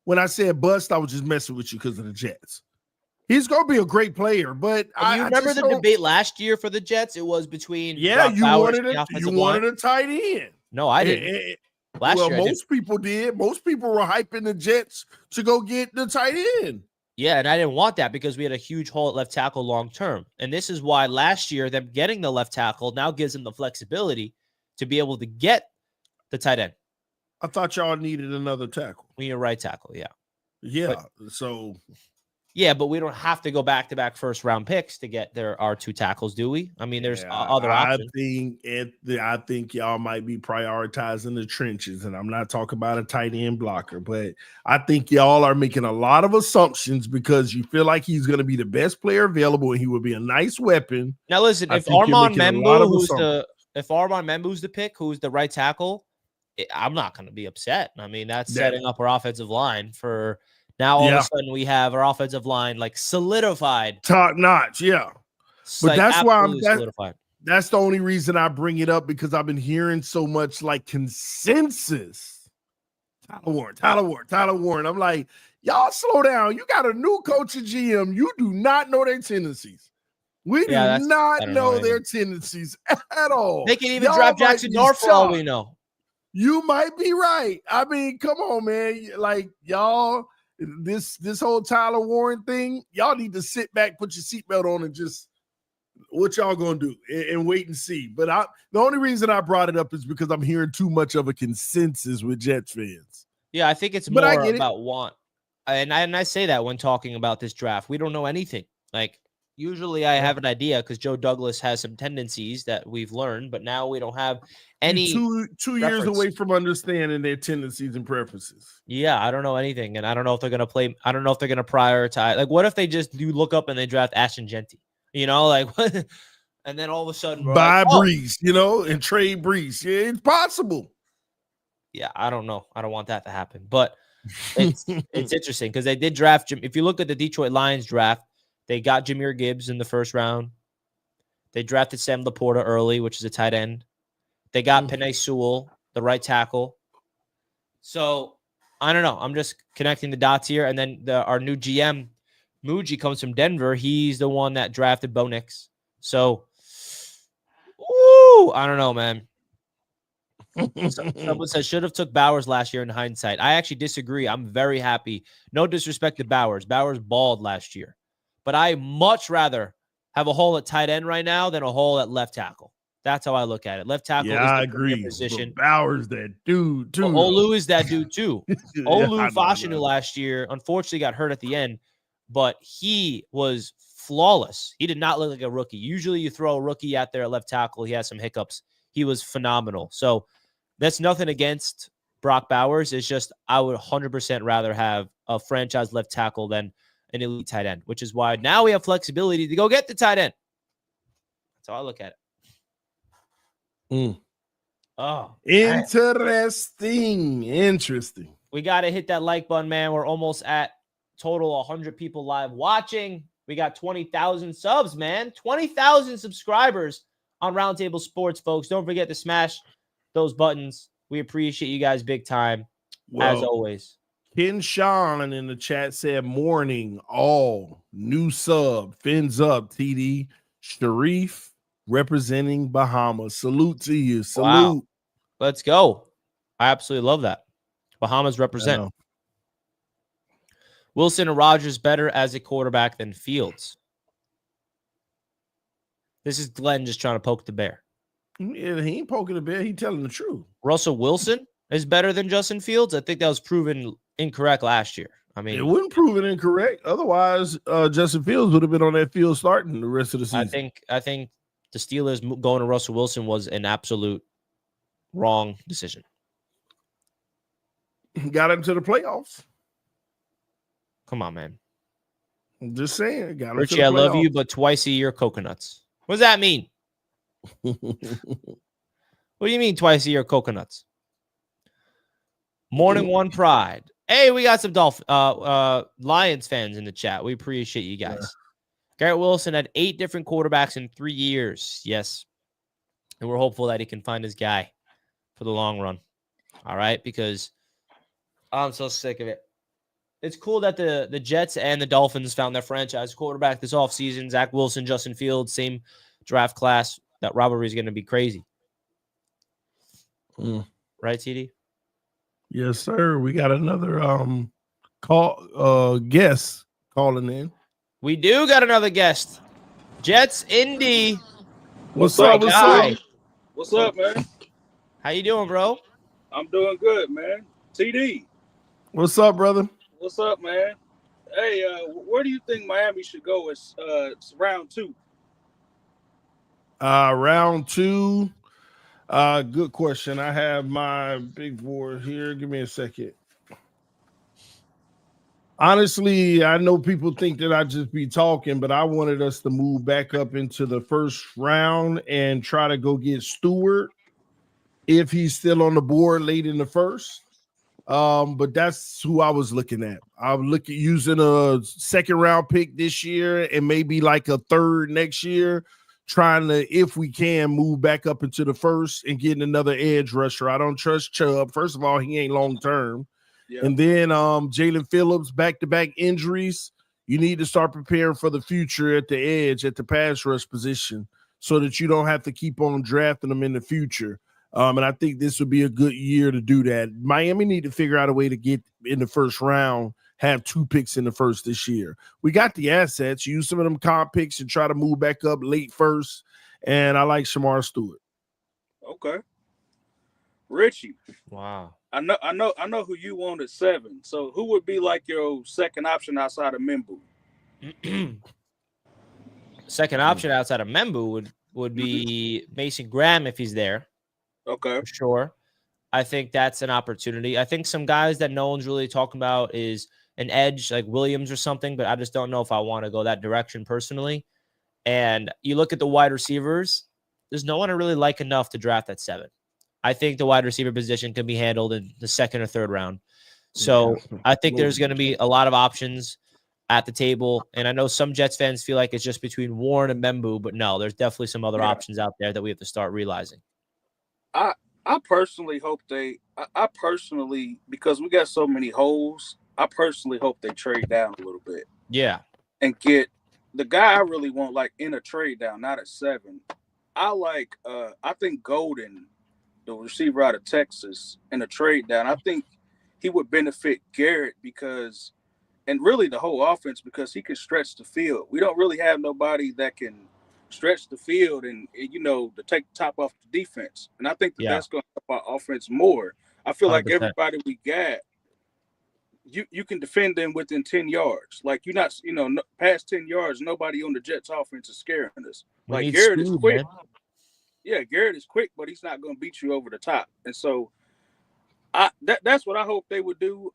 when I said bust, I was just messing with you because of the Jets. He's gonna be a great player, but you remember the debate last year for the Jets? It was between you wanted a tight end. No, I didn't. Last year, most people did. Most people were hyping the Jets to go get the tight end. Yeah, and I didn't want that because we had a huge hole at left tackle long term. And this is why last year them getting the left tackle now gives them the flexibility to be able to get the tight end. I thought y'all needed another tackle. We need a right tackle, yeah. Yeah, but we don't have to go back-to-back first-round picks to get our two tackles, do we? I mean, there's other options. I think y'all might be prioritizing the trenches, and I'm not talking about a tight end blocker, but I think y'all are making a lot of assumptions because you feel like he's going to be the best player available and he would be a nice weapon. Now, listen, if Armand Membu's the pick, who's the right tackle, I'm not going to be upset. I mean, that's setting up our offensive line for – now, all of a sudden, we have our offensive line like solidified. Top notch, yeah. But like, that's why solidified. That's the only reason I bring it up because I've been hearing so much like consensus. Tyler Warren. I'm like, y'all slow down. You got a new coach and GM. You do not know their tendencies. We do not know their tendencies at all. They can even draft Jackson Dart for all we know. You might be right. I mean, come on, man. Like, y'all. This whole Tyler Warren thing, y'all need to sit back, put your seatbelt on, and just what y'all gonna do and wait and see. But the only reason I brought it up is because I'm hearing too much of a consensus with Jets fans. Yeah, I think it's more about want, and I say that when talking about this draft, we don't know anything. Like usually, I have an idea because Joe Douglas has some tendencies that we've learned, but now we don't have any. Two years away from understanding their tendencies and preferences. Yeah, I don't know anything, and I don't know if they're gonna play. I don't know if they're gonna prioritize. Like, what if they just do look up and they draft Ashton Genty? You know, like, and then all of a sudden, buy Breece, and trade Breece. Yeah, it's possible. Yeah, I don't know. I don't want that to happen, but it's interesting because they did draft Jim. If you look at the Detroit Lions draft, they got Jahmyr Gibbs in the first round. They drafted Sam Laporta early, which is a tight end. They got Penei Sewell, the right tackle. So, I don't know. I'm just connecting the dots here. And then our new GM, Muji, comes from Denver. He's the one that drafted Bo Nix. So, I don't know, man. Someone says, should have took Bowers last year in hindsight. I actually disagree. I'm very happy. No disrespect to Bowers. Bowers balled last year. But I much rather have a hole at tight end right now than a hole at left tackle. That's how I look at it. Left tackle is the agree. position. But Bowers that dude too. Well, Olu is that dude too. Olu Fashanu last year unfortunately got hurt at the end, but he was flawless. He did not look like a rookie. Usually you throw a rookie out there at left tackle, he has some hiccups. He was phenomenal. So that's nothing against Brock Bowers. It's just I would 100% rather have a franchise left tackle than an elite tight end, which is why now we have flexibility to go get the tight end. That's how I look at it. Oh, interesting. We got to hit that like button, man. We're almost at total 100 people live watching. We got 20,000 subs, man. 20,000 subscribers on Roundtable Sports, folks. Don't forget to smash those buttons. We appreciate you guys big time, as always. Ken Sean in the chat said, morning, all new sub, fins up, TD. Sharif representing Bahamas. Salute to you. Salute. Wow. Let's go. I absolutely love that. Bahamas represent. Wilson and Rodgers better as a quarterback than Fields. This is Glenn just trying to poke the bear. Yeah, he ain't poking the bear. He telling the truth. Russell Wilson is better than Justin Fields. I think that was proven incorrect last year. I mean, it wouldn't prove it incorrect. Otherwise, Justin Fields would have been on that field starting the rest of the season. I think the Steelers going to Russell Wilson was an absolute wrong decision. Got him to the playoffs. Come on, man. I'm just saying. Got him Richie, to the I love playoffs. you, but twice a year coconuts. What does that mean? What do you mean twice a year coconuts? Morning One Pride. Hey, we got some Lions fans in the chat. We appreciate you guys. Yeah. Garrett Wilson had 8 different quarterbacks in 3 years. Yes. And we're hopeful that he can find his guy for the long run. All right, because I'm so sick of it. It's cool that the Jets and the Dolphins found their franchise quarterback this offseason. Zach Wilson, Justin Fields, same draft class. That rivalry is going to be crazy. Right, TD? Yes, sir. We got another guest calling in. We do got another guest. Jets Indy. What's up? What's up, man? How you doing, bro? I'm doing good, man. TD. What's up, brother? What's up, man? Hey, where do you think Miami should go as round 2? Round 2. Good question. I have my big board here. Give me a second. Honestly, I know people think that I just be talking, but I wanted us to move back up into the first round and try to go get Stewart if he's still on the board late in the first. But that's who I was looking at. I'm looking using a second round pick this year and maybe like a third next year, trying to, if we can, move back up into the first and getting another edge rusher. I don't trust Chubb. First of all, he ain't long term. Yeah. And then Jalen Phillips, back-to-back injuries. You need to start preparing for the future at the edge, at the pass rush position, so that you don't have to keep on drafting them in the future. And I think this would be a good year to do that. Miami need to figure out a way to get in the first round, have 2 picks in the first this year. We got the assets. Use some of them comp picks and try to move back up late first. And I like Shamar Stewart. Okay. Richie. Wow. I know who you want at 7. So who would be like your second option outside of Membu? Second option outside of Membu would be Mason Graham if he's there. Okay. For sure. I think that's an opportunity. I think some guys that no one's really talking about is an edge like Williams or something, but I just don't know if I want to go that direction personally. And you look at the wide receivers, there's no one I really like enough to draft at 7. I think the wide receiver position can be handled in the second or third round. So I think there's going to be a lot of options at the table. And I know some Jets fans feel like it's just between Warren and Membu, but no, there's definitely some other options out there that we have to start realizing. I personally hope I personally, because we got so many holes, I personally hope they trade down a little bit. Yeah. And get the guy I really want, like, in a trade down, not at 7. I think Golden, the receiver out of Texas, in a trade down, I think he would benefit Garrett because, and really the whole offense, because he can stretch the field. We don't really have nobody that can stretch the field and to take the top off the defense. And I think that's going to help our offense more. I feel 100%. Like everybody we got, you can defend them within 10 yards. Like you're not, past 10 yards, nobody on the Jets offense is scaring us. Like Garrett is quick. Man. Yeah, Garrett is quick, but he's not going to beat you over the top. And so that's what I hope they would do.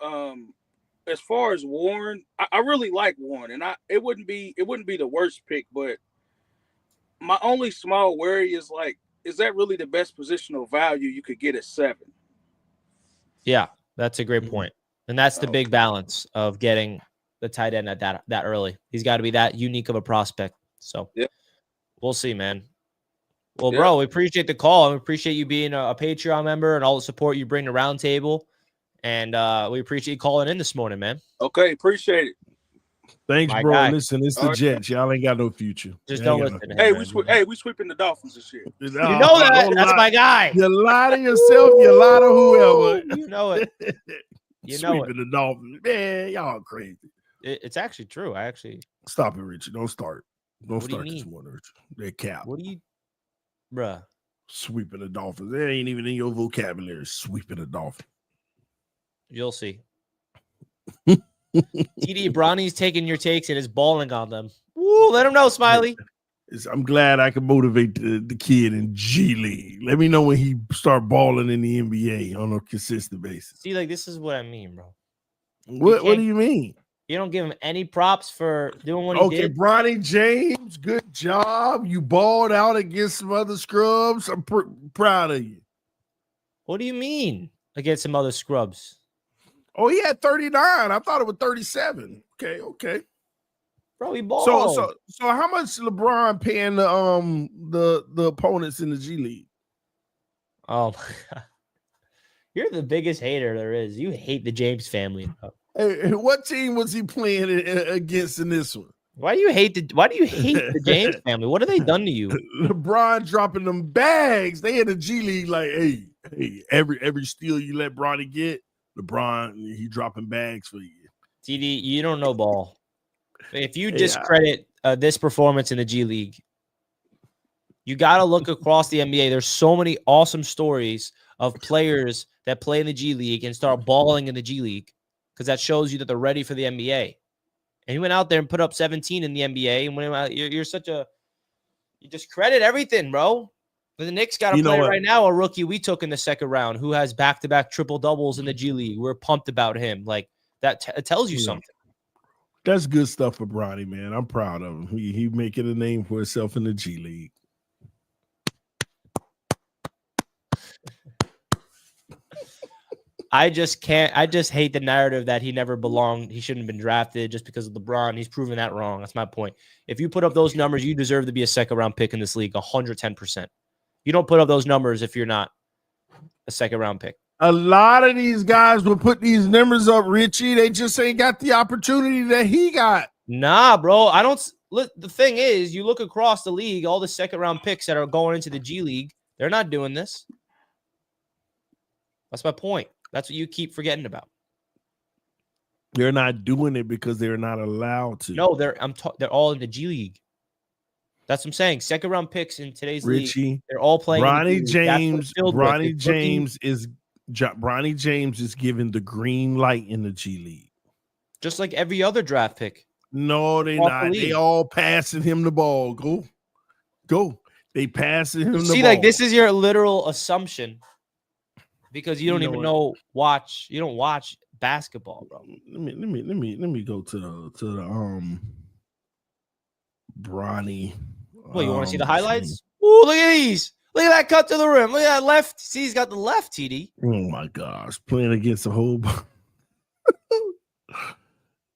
As far as Warren, I really like Warren, and it wouldn't be the worst pick, but my only small worry is, like, is that really the best positional value you could get at 7? Yeah, that's a great point. And that's the big balance of getting the tight end at that early. He's got to be that unique of a prospect. So we'll see, man. Well, bro, we appreciate the call. We appreciate you being a Patreon member and all the support you bring to Roundtable. And we appreciate you calling in this morning, man. Okay, appreciate it. Thanks, My bro. guy. Listen, it's the Jets. Y'all ain't got no future. Just Y'all don't ain't listen got to him. We sweeping the Dolphins this year. You know that. That's my guy. You lie to yourself. You lie to whoever. You know it. You know Sweeping the Dolphins. Man, y'all crazy. It's actually true. I actually stop it, Richard. Don't start. Don't What do start you this mean? one, Richard. They're cap. What do you, bruh? Sweeping the Dolphins. They ain't even in your vocabulary. Sweeping the Dolphins. You'll see. TD Bronny's taking your takes and is balling on them. Woo, let him know, Smiley. I'm glad I can motivate the kid in G League. Let me know when he start balling in the NBA on a consistent basis. See, like, this is what I mean, bro. What do you mean? You don't give him any props for doing what he did. Okay, Bronny James, good job. You balled out against some other scrubs. I'm proud of you. What do you mean against some other scrubs? Oh, he had 39. I thought it was 37. Okay. Bro, he balled. So how much LeBron paying the opponents in the G League? Oh my God. You're the biggest hater there is. You hate the James family. Hey, what team was he playing against in this one? Why do you hate the James family? What have they done to you? LeBron dropping them bags. They in the G League like, hey, every steal you let Bronny get, LeBron, he dropping bags for you. TD, you don't know ball. If you discredit this performance in the G League, you got to look across the NBA. There's so many awesome stories of players that play in the G League and start balling in the G League because that shows you that they're ready for the NBA. And he went out there and put up 17 in the NBA. And when you discredit everything, bro. But the Knicks got a player right now, a rookie we took in the second round who has back-to-back triple doubles in the G League. We're pumped about him. Like that tells you something. That's good stuff for Bronny, man. I'm proud of him. He making a name for himself in the G League. I just hate the narrative that he never belonged. He shouldn't have been drafted just because of LeBron. He's proven that wrong. That's my point. If you put up those numbers, you deserve to be a second-round pick in this league, 110%. You don't put up those numbers if you're not a second-round pick. A lot of these guys will put these numbers up, Richie. They just ain't got the opportunity that he got. Nah, bro. I don't. The thing is, you look across the league, all the second-round picks that are going into the G League, they're not doing this. That's my point. That's what you keep forgetting about. They're not doing it because they're not allowed to. No, they're all in the G League. That's what I'm saying. Second round picks in today's league, they're all playing. Bronny James is given the green light in the G League, just like every other draft pick. No, they're not. They all passing him the ball. Go. They passing him the ball. See, like this is your literal assumption. Because you don't even watch. You don't watch basketball, bro. Let me go to the Bronny. Well, you want to see the highlights? Ooh, look at these. Look at that cut to the rim. Look at that left. See, he's got the left, TD. Oh my gosh, playing against a whole.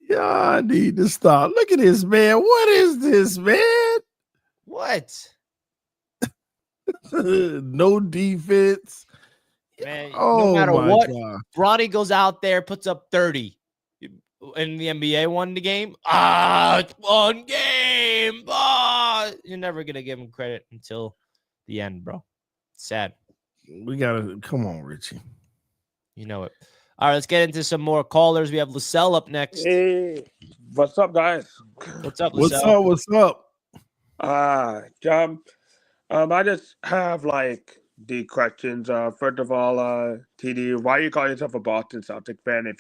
Yeah, I need to stop. Look at this, man. What is this, man? What? No defense. Man, no matter what, Bronny goes out there, puts up 30 in the NBA, won the game. It's one game. You're never going to give him credit until the end, bro. Sad. We got to come on, Richie. You know it. All right, let's get into some more callers. We have Russel up next. Hey, what's up, guys? What's up, Russel? What's up? John, I just have the questions. First of all, TD, why you call yourself a Boston Celtic fan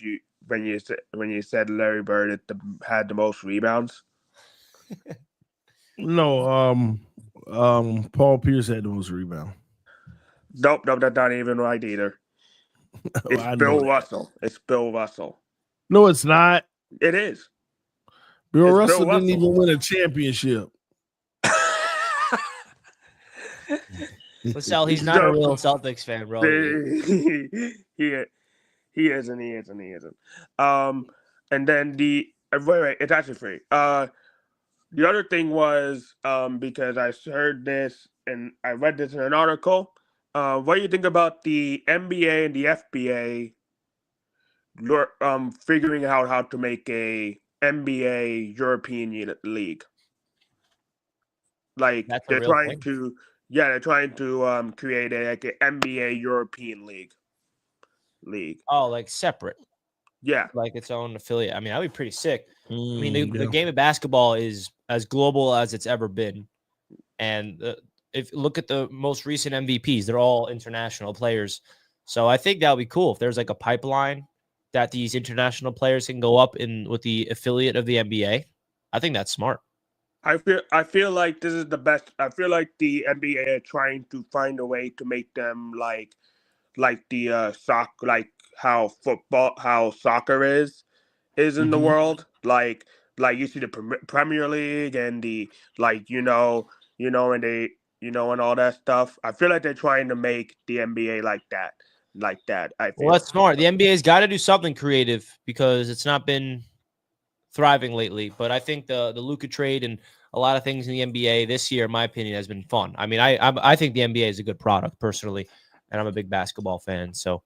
when you said Larry Bird had the most rebounds? No, Paul Pierce had the most rebound. Nope, that's not even right either. It's Bill Russell. It's Bill Russell. No, it's not. It is. Bill Russell didn't even win a championship. Russel, he's not a real Celtics fan, bro. He isn't. And then wait, it's actually free. The other thing was because I heard this and I read this in an article. What do you think about the NBA and the FBA figuring out how to make a NBA European League? Like That's a they're real trying thing. to, yeah, they're trying to create an NBA European league. Oh, like separate, Yeah, like its own affiliate. I mean, that'd be pretty sick. I mean, the Yeah. game of basketball is as global as it's ever been. And if look at the most recent MVPs, they're all international players. So I think that would be cool if there's like a pipeline that these international players can go up in with the affiliate of the NBA. I think that's smart. I feel like this is the best. I feel like the NBA are trying to find a way to make them like the soccer, like how soccer is in the Mhm. world. Like you see the Premier League and the and they and all that stuff. I feel like they're trying to make the NBA like that. I Well, feel. that's smart. The NBA's got to do something creative because it's not been thriving lately. But I think the Luka trade and a lot of things in the NBA this year, in my opinion, has been fun. I mean, I think the NBA is a good product personally, and I'm a big basketball fan. So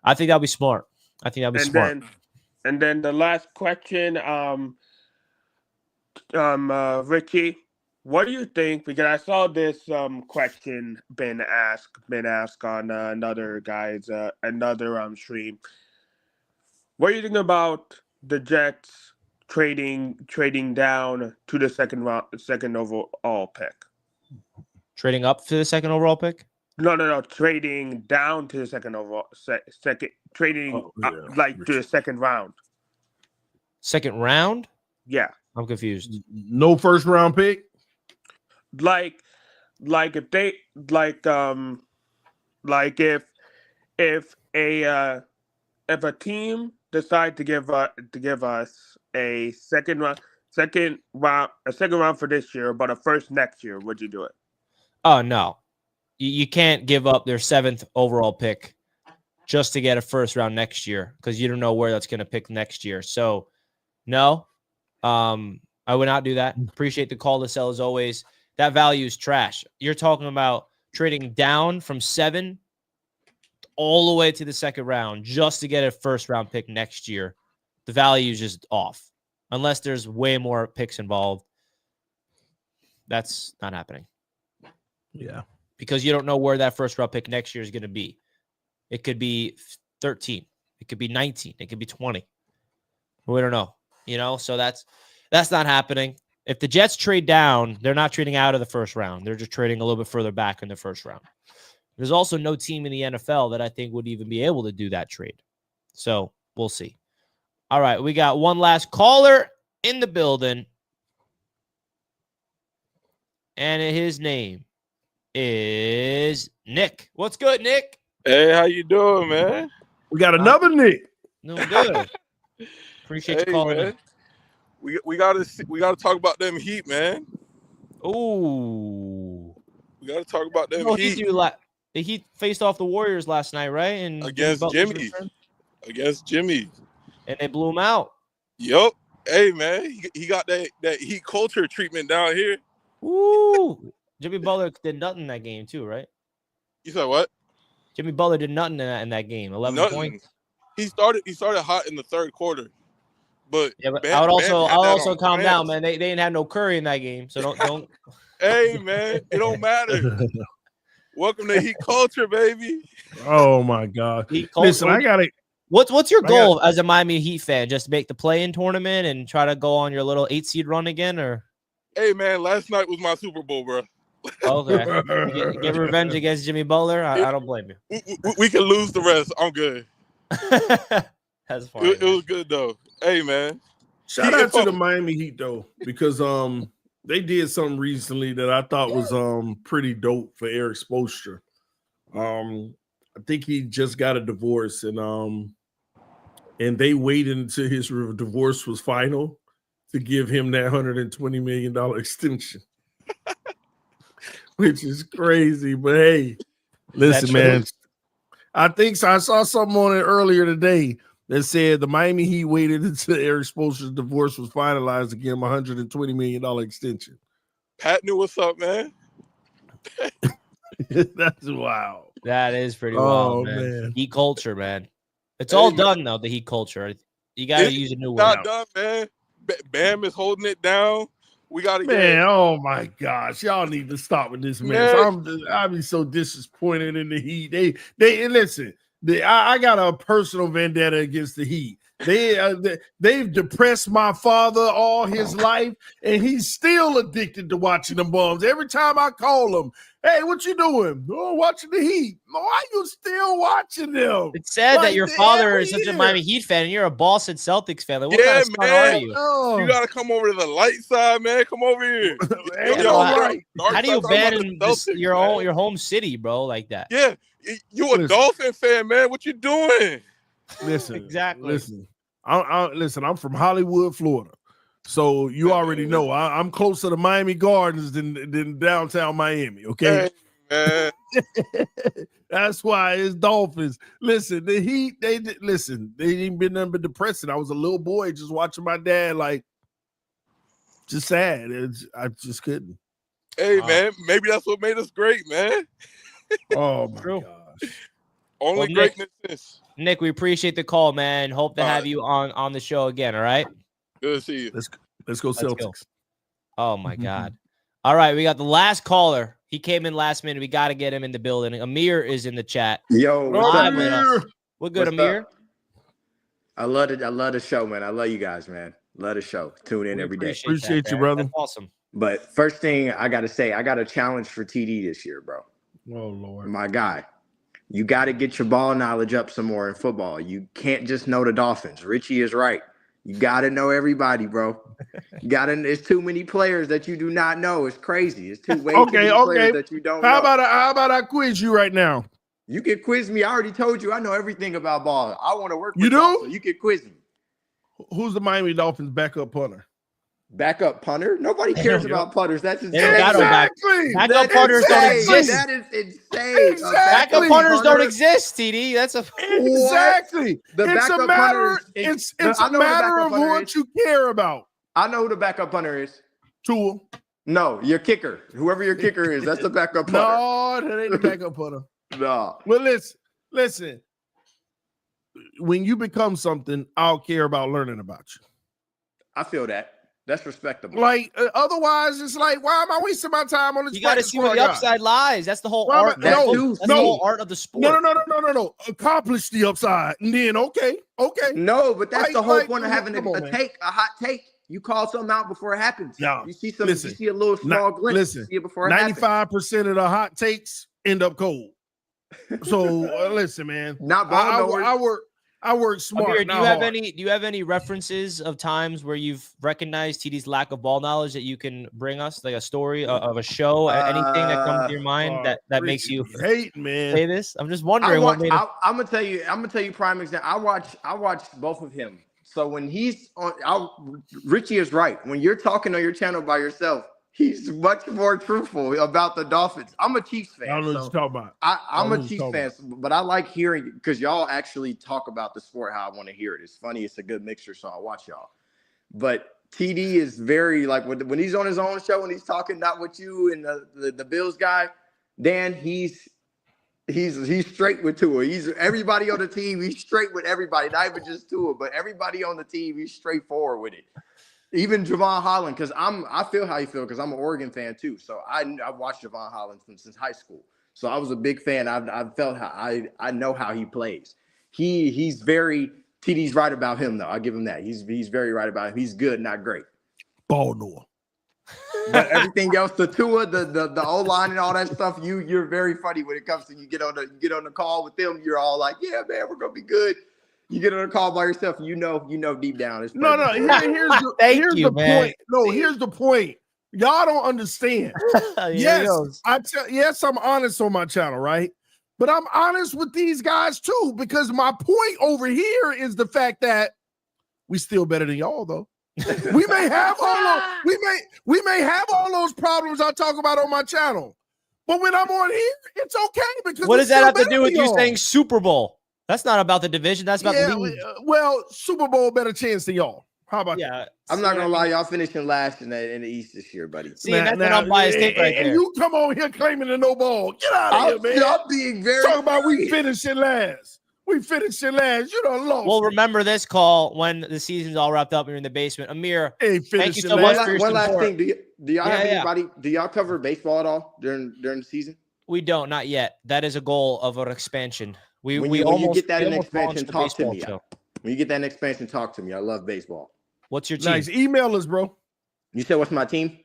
I think that'll be smart. I think that'll be smart. And then the last question, Richie, what do you think? Because I saw this question been asked on another guy's another stream. What do you think about the Jets trading down to the second overall pick? Trading up to the second overall pick? No, trading down to the second overall trading to the second round. Second round? Yeah. I'm confused. No first round pick. Like if they if a team decide to give us a second round for this year, but a first next year, would you do it? Oh no, you can't give up their 7th overall pick just to get a first round next year because you don't know where that's going to pick next year. So no, I would not do that. Appreciate the call to sell as always. That value is trash. You're talking about trading down from 7 all the way to the second round just to get a first round pick next year. The value is just off. Unless there's way more picks involved. That's not happening. Yeah. Because you don't know where that first round pick next year is going to be. It could be 13. It could be 19. It could be 20. We don't know. So that's not happening. If the Jets trade down, they're not trading out of the first round. They're just trading a little bit further back in the first round. There's also no team in the NFL that I think would even be able to do that trade. So we'll see. All right, we got one last caller in the building. And his name is Nick. What's good, Nick? Hey, how you doing, man? We got another Nick. No good. Appreciate you calling in. We gotta talk about them Heat, man. Ooh. We gotta talk about them Heat. The Heat faced off the Warriors last night, right? And against Jimmy. And they blew him out. Yup. Hey, man, he got that Heat culture treatment down here. Ooh. Jimmy Butler did nothing in that game too, right? You said what? Jimmy Butler did nothing in that game. 11 points. He started hot in the third quarter. But yeah, but I would also calm down, man. They didn't have no Curry in that game, so don't. Hey, man, it don't matter. Welcome to Heat culture, baby. Oh my God! Listen, I got it. What's your goal as a Miami Heat fan? Just make the play-in tournament and try to go on your little 8 seed run again, or? Hey, man, last night was my Super Bowl, bro. Okay, get revenge against Jimmy Butler. I don't blame you. We can lose the rest. I'm good. That's fine. It was good though. Hey, man. Shout out to the Miami Heat though, because they did something recently that I thought was pretty dope for Eric Spoelstra. I think he just got a divorce, and they waited until his divorce was final to give him that $120 million extension. Which is crazy, but hey, listen, man. I think so. I saw something on it earlier today that said the Miami Heat waited until Eric Spoelstra's divorce was finalized to give him a $120 million extension. Pat knew what's up, man. That's wild. That is pretty wild, man. Heat culture, man. It's all done though. The Heat culture. You got to use a new word. Not done, man. Bam is holding it down. We got to get. Oh my gosh, y'all need to stop with this mess. I'm be so disappointed in the Heat. They listen. I got a personal vendetta against the Heat. They've depressed my father all his life, and he's still addicted to watching them bums. Every time I call him, hey, what you doing? Oh, watching the Heat. Why are you still watching them? It's sad that your father is such a Miami Heat fan, and you're a Boston Celtics fan. Like, what kind of son are you? You got to come over to the light side, man. Come over here. How do you abandon your home city, bro, like that? Yeah, you a Dolphin fan, man. What you doing? Listen, exactly. Listen, I'm from Hollywood, Florida. So you already know I'm closer to Miami Gardens than downtown Miami, okay? Hey, that's why it's Dolphins. Listen, the Heat, they ain't been nothing but depressing. I was a little boy just watching my dad, like, just sad. I just couldn't. Hey, man, maybe that's what made us great, man. Oh, my gosh. Only greatness is. Nick, we appreciate the call, man. Hope to have you on the show again, all right? Good to see you. Let's go Celtics. Go. Oh, my God. All right, we got the last caller. He came in last minute. We got to get him in the building. Amir is in the chat. Yo, what's up, man? We're good, Amir. I love it. I love the show, man. I love you guys, man. Love the show. Tune in every day. Appreciate you, brother. That's awesome. But first thing I got to say, I got a challenge for TD this year, bro. Oh, Lord. My guy. You got to get your ball knowledge up some more in football. You can't just know the Dolphins. Richie is right. You got to know everybody, bro. There's too many players that you do not know. It's crazy. It's too many players that you don't know. How about I quiz you right now? You can quiz me. I already told you I know everything about ball. I want to work with you. So you can quiz me. Who's the Miami Dolphins backup punter? Backup punter? Nobody cares about punters. That's insane. Exactly. Backup punters don't exist. That is insane. Exactly. Backup punters don't exist, TD. That's a exactly. It's a matter. It's a matter of what you care about. I know who the backup punter is. Tua. No, your kicker. Whoever your kicker is, that's the backup punter. No, that ain't the backup punter. No. Well, listen. When you become something, I'll care about learning about you. I feel that. That's respectable. Like otherwise, it's like, why am I wasting my time on this? You got to see where the upside lies. That's the whole art. That's the whole art of the sport. No. Accomplish the upside, and then okay. No, but that's the whole point of having a hot take. You call something out before it happens. Yeah. You see something. You see a little small glimpse. You see it before it happens. 95% of the hot takes end up cold. So listen, man. I work smart. Amir, do you have any references of times where you've recognized TD's lack of ball knowledge that you can bring us, like a story of a show, anything that comes to your mind that makes you hate, man? Say this. I'm just wondering. I'm gonna tell you prime example. I watched both of him. So when he's on, Richie is right. When you're talking on your channel by yourself, he's much more truthful about the Dolphins. I'm a Chiefs fan. I don't know what you're talking about. I'm a Chiefs fan, but I like hearing because y'all actually talk about the sport how I want to hear it. It's funny. It's a good mixture, so I watch y'all. But TD is very like when he's on his own show and he's talking not with you and the Bills guy. Dan, he's straight with Tua. He's everybody on the team. He's straight with everybody, not even just Tua, but everybody on the team. He's straightforward with it. Even Javon Holland, because I feel how you feel because I'm an Oregon fan too. So I watched Javon Holland since high school. So I was a big fan. I felt how I know how he plays. He's very TD's right about him though. I'll give him that. He's very right about him. He's good, not great. Ball Noah. But everything else, the Tua, the O line and all that stuff, you're very funny when it comes to you get on the call with them. You're all like, yeah, man, we're gonna be good. You get on a call by yourself, you know deep down. It's no. Here's the point. No, here's the point. Y'all don't understand. Yes, I'm honest on my channel, right? But I'm honest with these guys too, because my point over here is the fact that we still better than y'all, though. we may have all those problems I talk about on my channel, But when I'm on here, it's okay because What we does that still have to better do with than you y'all. saying Super Bowl? That's not about the division. That's about the league. Well, Super Bowl better chance than y'all. How about that? Yeah. I'm see not what I gonna lie, mean? y'all finishing last in the East this year, buddy. See, and that's an unbiased take right there. And you come on here claiming the no ball. Get out of here, man. I'm being very Talk about we serious. finishing last. We finishing last. You done lost. Well, remember this call when the season's all wrapped up and you're in the basement. Amir, Ain't thank you finishing so last. much for your One last support. thing. Do y'all Yeah, have yeah. anybody? Do y'all cover baseball at all during the season? We don't, not yet. That is a goal of our expansion. When you get that in almost expansion, launched the talk to baseball me. show. When you get that in expansion, talk to me. I love baseball. What's your team? Nice. Email us, bro. You said what's my team?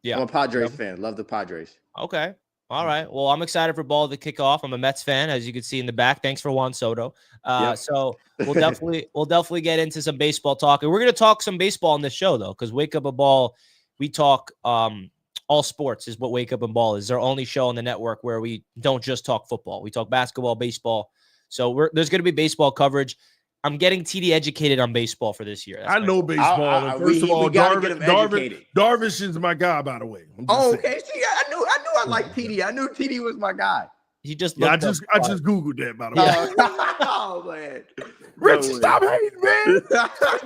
Yeah. I'm a Padres fan. Love the Padres. Okay. All right. Well, I'm excited for ball to kick off. I'm a Mets fan, as you can see in the back. Thanks for Juan Soto. Yep. So we'll definitely get into some baseball talk. And we're going to talk some baseball on this show, though, because Wake Up and Ball, we talk all sports is what Wake Up and Ball is. It's our only show on the network where we don't just talk football. We talk basketball, baseball. So there's going to be baseball coverage. I'm getting TD educated on baseball for this year. That's I my know goal. baseball. And first of all, we gotta get him educated. Darvish is my guy, by the way. I'm just Oh, saying. okay. See, I knew I liked TD. I knew TD was my guy. He just Yeah, I looked just up- Googled that, by the way. Yeah. Oh man, Rich, No way. stop hating, man.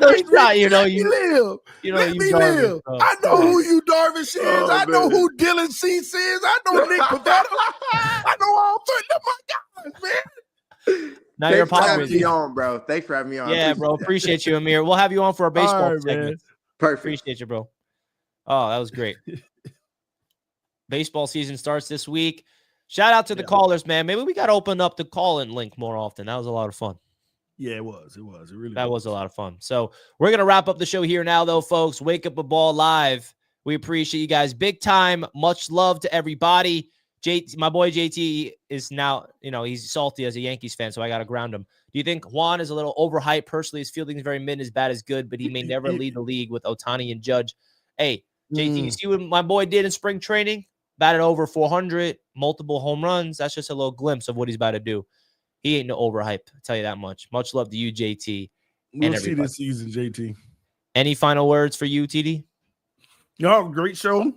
No, he's not. You know, Let me live. you Let me Darvish, live. bro. I know who you Darvish is. Oh, I know man. who Dylan Cease is. I know Nick Pavetta. I know all three of my guys, man. Now you're a Thanks for having Padres. me on, bro. Thanks for having me on. Yeah, bro. Appreciate you, Amir. We'll have you on for our baseball All right, segment. man. Perfect. Appreciate you, bro. Oh, that was great. Baseball season starts this week. Shout out to the callers, man. Maybe we got to open up the call-in link more often. That was a lot of fun. Yeah, it was. It really That was a lot of fun. So we're going to wrap up the show here now, though, folks. Wake Up a Ball live. We appreciate you guys big time. Much love to everybody. My boy JT is now, he's salty as a Yankees fan, so I got to ground him. Do you think Juan is a little overhyped? Personally, his fielding is very mid, as bad as good, but he may never lead the league with Ohtani and Judge. Hey, JT, you see what my boy did in spring training? Batted over 400, multiple home runs. That's just a little glimpse of what he's about to do. He ain't no overhype, I'll tell you that much. Much love to you, JT. We'll see this season, JT. Any final words for you, TD? Y'all, great show.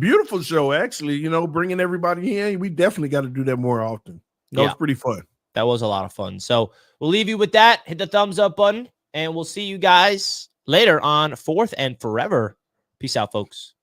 Beautiful show, actually. Bringing everybody in. We definitely got to do that more often. That was pretty fun. That was a lot of fun. So we'll leave you with that. Hit the thumbs up button, and we'll see you guys later on Fourth and Forever. Peace out, folks.